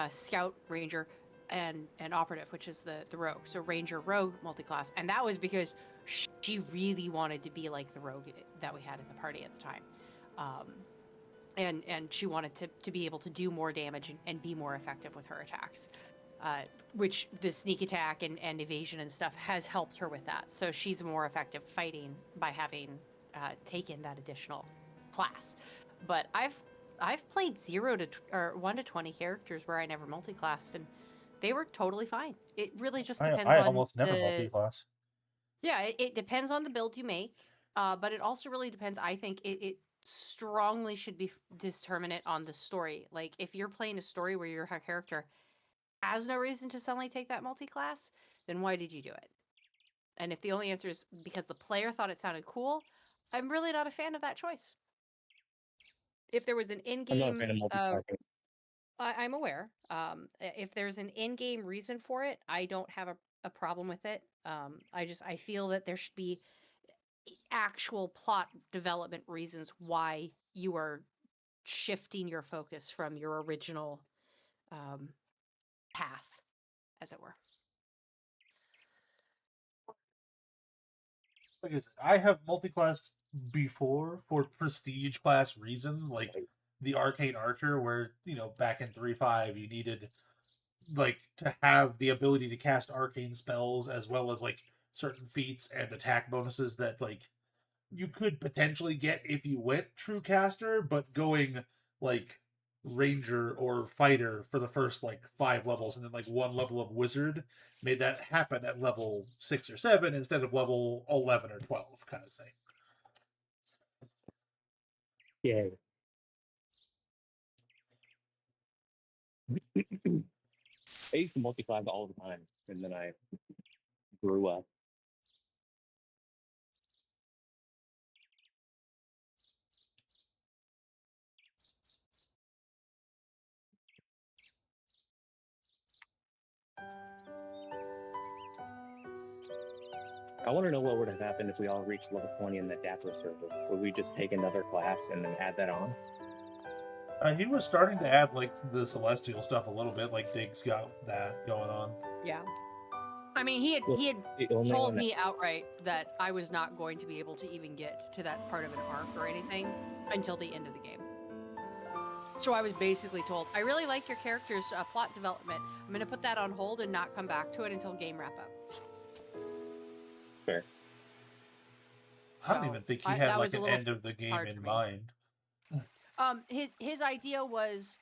Scout, Ranger, and Operative, which is the Rogue. So Ranger, Rogue, multi-class. And that was because she really wanted to be like the Rogue that we had in the party at the time. And she wanted to be able to do more damage and be more effective with her attacks. Which the sneak attack and evasion and stuff has helped her with that. So she's more effective fighting by having taken that additional class. But I've played 1 to 20 characters where I never multi-classed, and they were totally fine. It really just depends I on almost never multi-class. Yeah, it depends on the build you make, but it also really depends. I think it strongly should be determinate on the story. Like if you're playing a story where your character has no reason to suddenly take that multi-class, then why did you do it? And if the only answer is because the player thought it sounded cool, I'm really not a fan of that choice. If there was an I'm not a in-game, fan of multi-classing. I'm aware. If there's an in-game reason for it, I don't have a problem with it. I feel that there should be actual plot development reasons why you are shifting your focus from your original path, as it were. Like I said, I have multi-classed before for prestige class reasons, like the Arcane Archer, where, you know, back in 3.5 you needed like to have the ability to cast arcane spells as well as like certain feats and attack bonuses that like you could potentially get if you went true caster, but going like ranger or fighter for the first like 5 levels and then like 1 level of wizard made that happen at level 6 or 7 instead of level 11 or 12 kind of thing. Yeah. I used to multi-class all the time, and then I grew up. I want to know what would have happened if we all reached level 20 in the Dapper server. Would we just take another class and then add that on? He was starting to add like the celestial stuff a little bit, like Dig's got that going on. Yeah. I mean, he Well, had the only told one that- me outright that I was not going to be able to even get to that part of an arc or anything until the end of the game. So I was basically told, I really like your character's plot development. I'm going to put that on hold and not come back to it until game wrap up. Fair. I don't So, even think he that had was like a an little end of the game hard in for me. mind. His idea was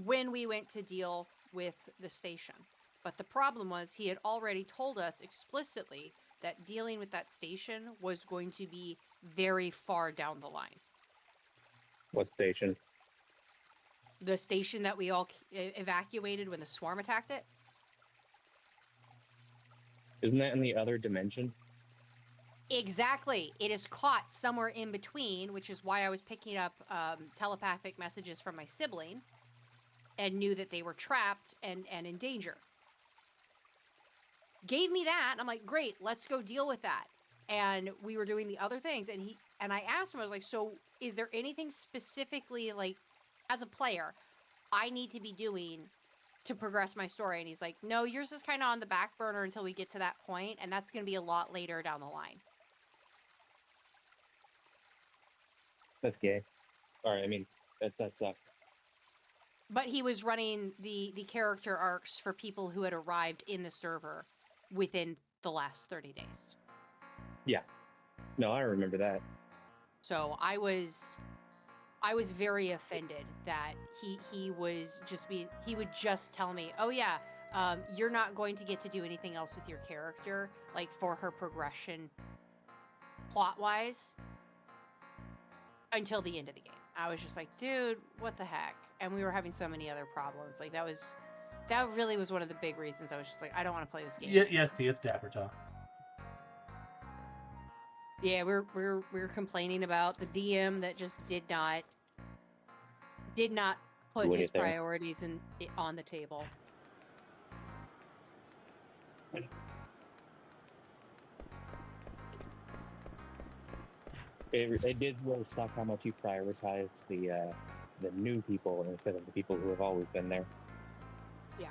when we went to deal with the station. But the problem was he had already told us explicitly that dealing with that station was going to be very far down the line. What station? The station that we all evacuated when the swarm attacked it? Isn't that in the other dimension? Exactly. It is caught somewhere in between, which is why I was picking up telepathic messages from my sibling and knew that they were trapped and in danger. Gave me that, and I'm like, great, let's go deal with that. And we were doing the other things, and I asked him, I was like, so is there anything specifically, like, as a player, I need to be doing to progress my story? And he's like, no, yours is kind of on the back burner until we get to that point, and that's going to be a lot later down the line. That's gay. Alright, I mean, that sucks. But he was running the character arcs for people who had arrived in the server within the last 30 days. Yeah. No, I remember that. So I was very offended that he would just tell me, oh yeah, you're not going to get to do anything else with your character, like for her progression plot wise, until the end of the game. I was just like, dude, what the heck? And we were having so many other problems. Like that really was one of the big reasons I was just like, I don't want to play this game. Yeah, yes, T, it's Dapper Talk. Yeah, we're complaining about the DM that just did not put Win his it there. priorities on the table. It did really suck how much you prioritized the new people instead of the people who have always been there. Yeah.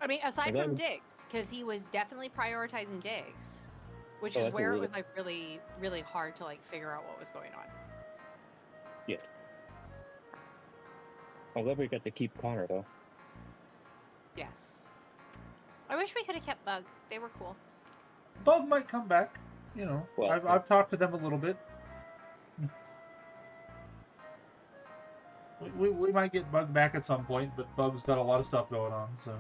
I mean, aside Well, from that Diggs, because he was definitely prioritizing Diggs, which Oh, is that's a where it little- was like really, really hard to like figure out what was going on. Yeah. I'm glad we got to keep Connor though. Yes. I wish we could have kept Bug. They were cool. Bug might come back. You know, Well, I've talked to them a little bit. We might get Bug back at some point, but Bug's got a lot of stuff going on, so.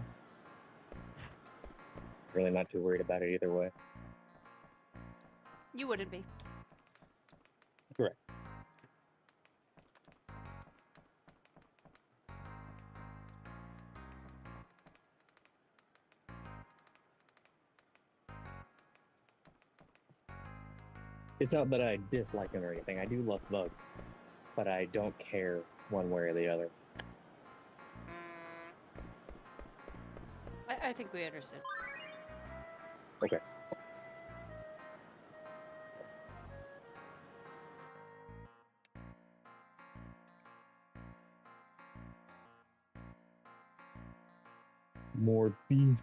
Really not too worried about it either way. You wouldn't be. Correct. It's not that I dislike him or anything. I do love Bug, but I don't care one way or the other. I think we understood. Okay. More beef.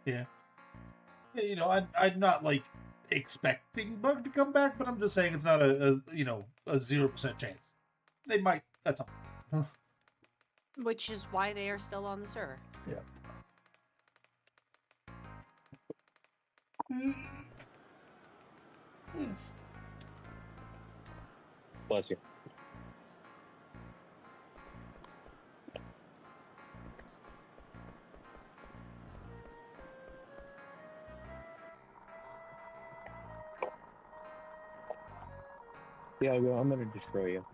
Yeah. Yeah, you know, I'd not like expecting Bug to come back, but I'm just saying it's not a 0% chance. They might. That's all. Which is why they are still on the server. Yeah. Bless you. Yeah, I'm gonna destroy you.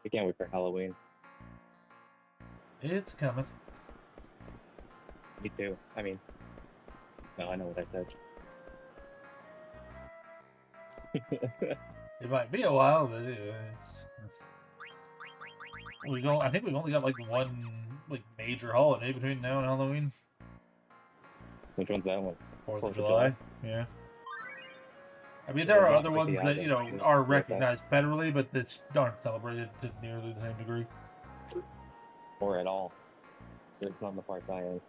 I can't wait for Halloween. It's coming. Me too. I mean, no, I know what I said. It might be a while, but it's. I think we've only got like one like major holiday between now and Halloween. Which one's that one? 4th of 4th of July. July? Yeah. I mean, there are Yeah, other like ones the that, August, are like that. recognized federally, but that aren't celebrated to nearly the same degree. Or at all. It's not the part I am.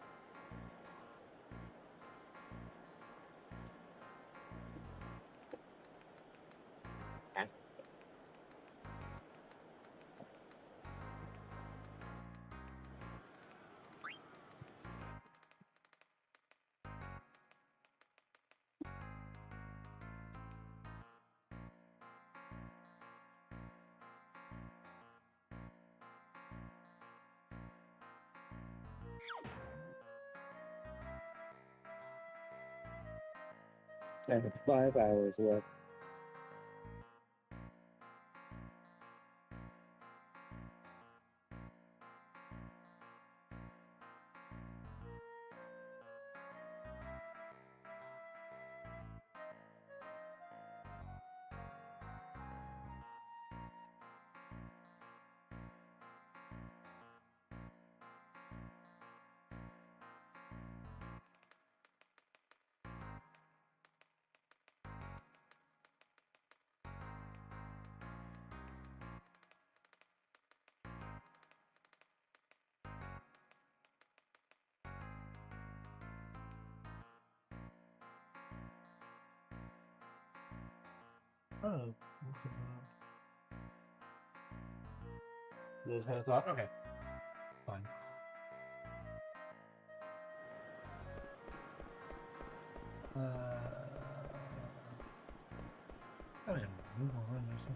And it's 5 hours left. Oh. Those had a thought. Okay. Fine. I mean, move on or something.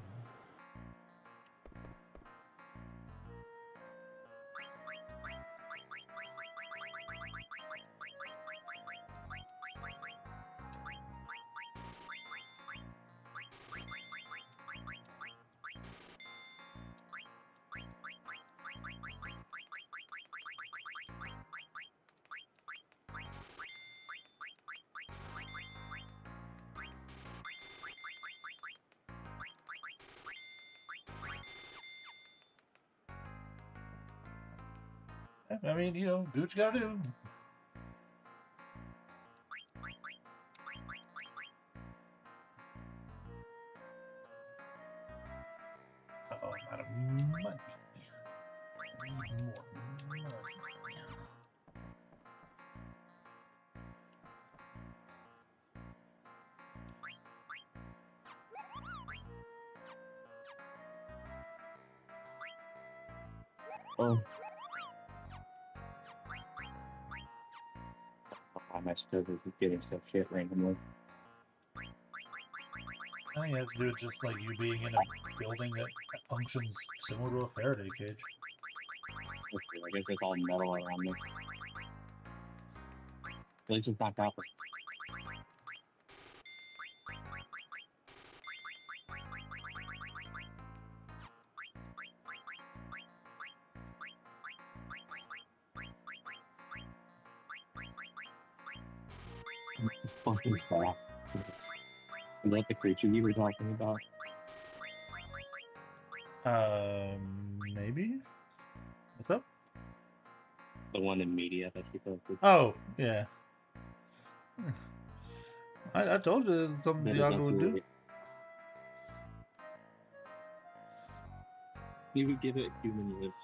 I mean, do what you gotta do. Uh-oh, I'm out of money. I need more money. Oh. My servers is getting stuff shit randomly. I think it has to do with just like you being in a building that functions similar to a Faraday cage. I guess it's all metal around me. At least it's not copper. It's fucking staff. Is that the creature you were talking about? Maybe? What's up? The one in media that you posted? Oh, yeah. I told you that's something That is Diago would do. absolutely- You would give it human lips.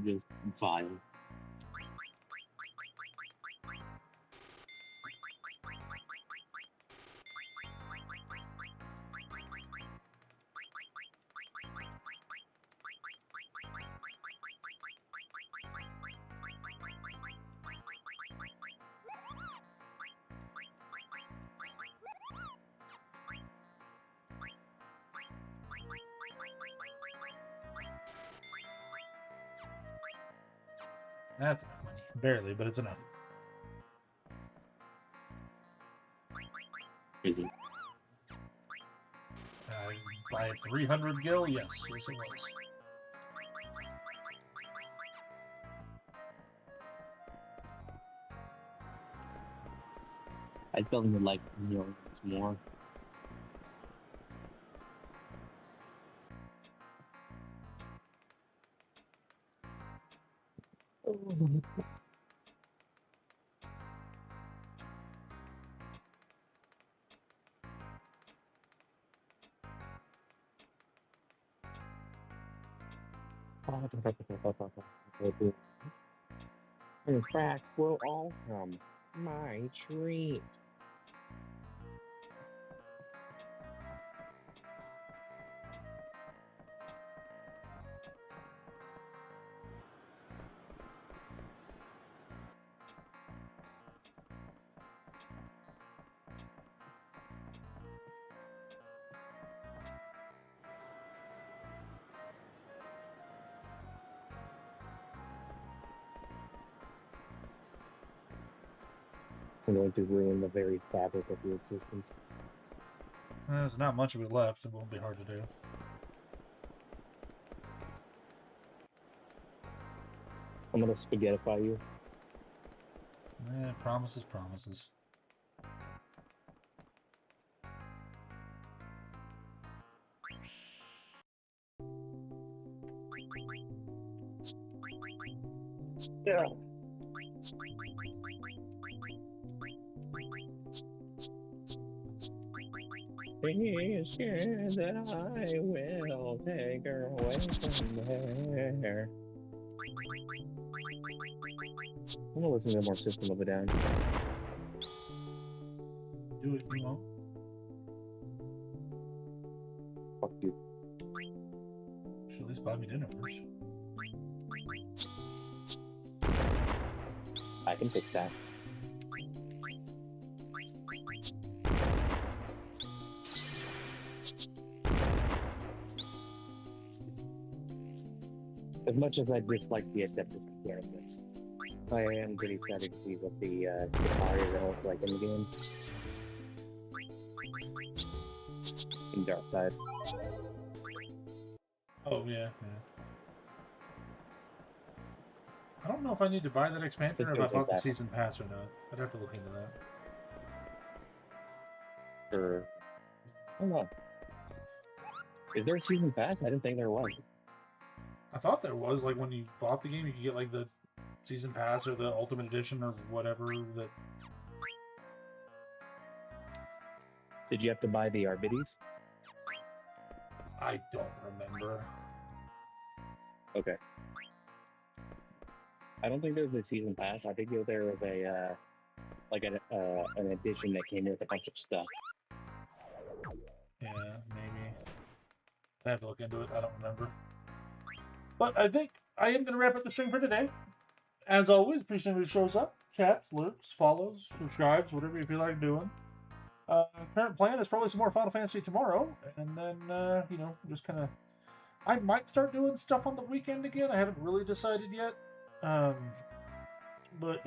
Just vile. That's enough money. Barely, but it's enough. Is he? By 300 gil? Yes, yes it was. I still would like millions more. In fact, we'll all come. My treat. I'm going to ruin the very fabric of your existence. There's not much of it left. It won't be hard to do. I'm gonna spaghettify you. Promises, promises. Yeah. He said that I will take her away from there. I'm gonna listen to more System of a Down. Do it, you won't. Fuck you. Should at least buy me dinner first. I can fix that. As much as I dislike the acceptance mechanics, I am pretty excited to see what the guitar is going to look like in the game. In Dark Side. Oh, yeah. I don't know if I need to buy that expansion or if I bought the season pass or not. I'd have to look into that. Or... I don't know. Is there a season pass? I didn't think there was. I thought there was, like, when you bought the game, you could get, like, the season pass or the ultimate edition or whatever that... Did you have to buy the Arbites? I don't remember. Okay. I don't think there was a season pass. I think there was a, like an edition that came with a bunch of stuff. Yeah, maybe. I have to look into it. I don't remember. But I think I am going to wrap up the stream for today. As always, appreciate who shows up, chats, lurks, follows, subscribes, whatever you feel like doing. Current plan is probably some more Final Fantasy tomorrow, and then, you know, just kind of... I might start doing stuff on the weekend again. I haven't really decided yet. But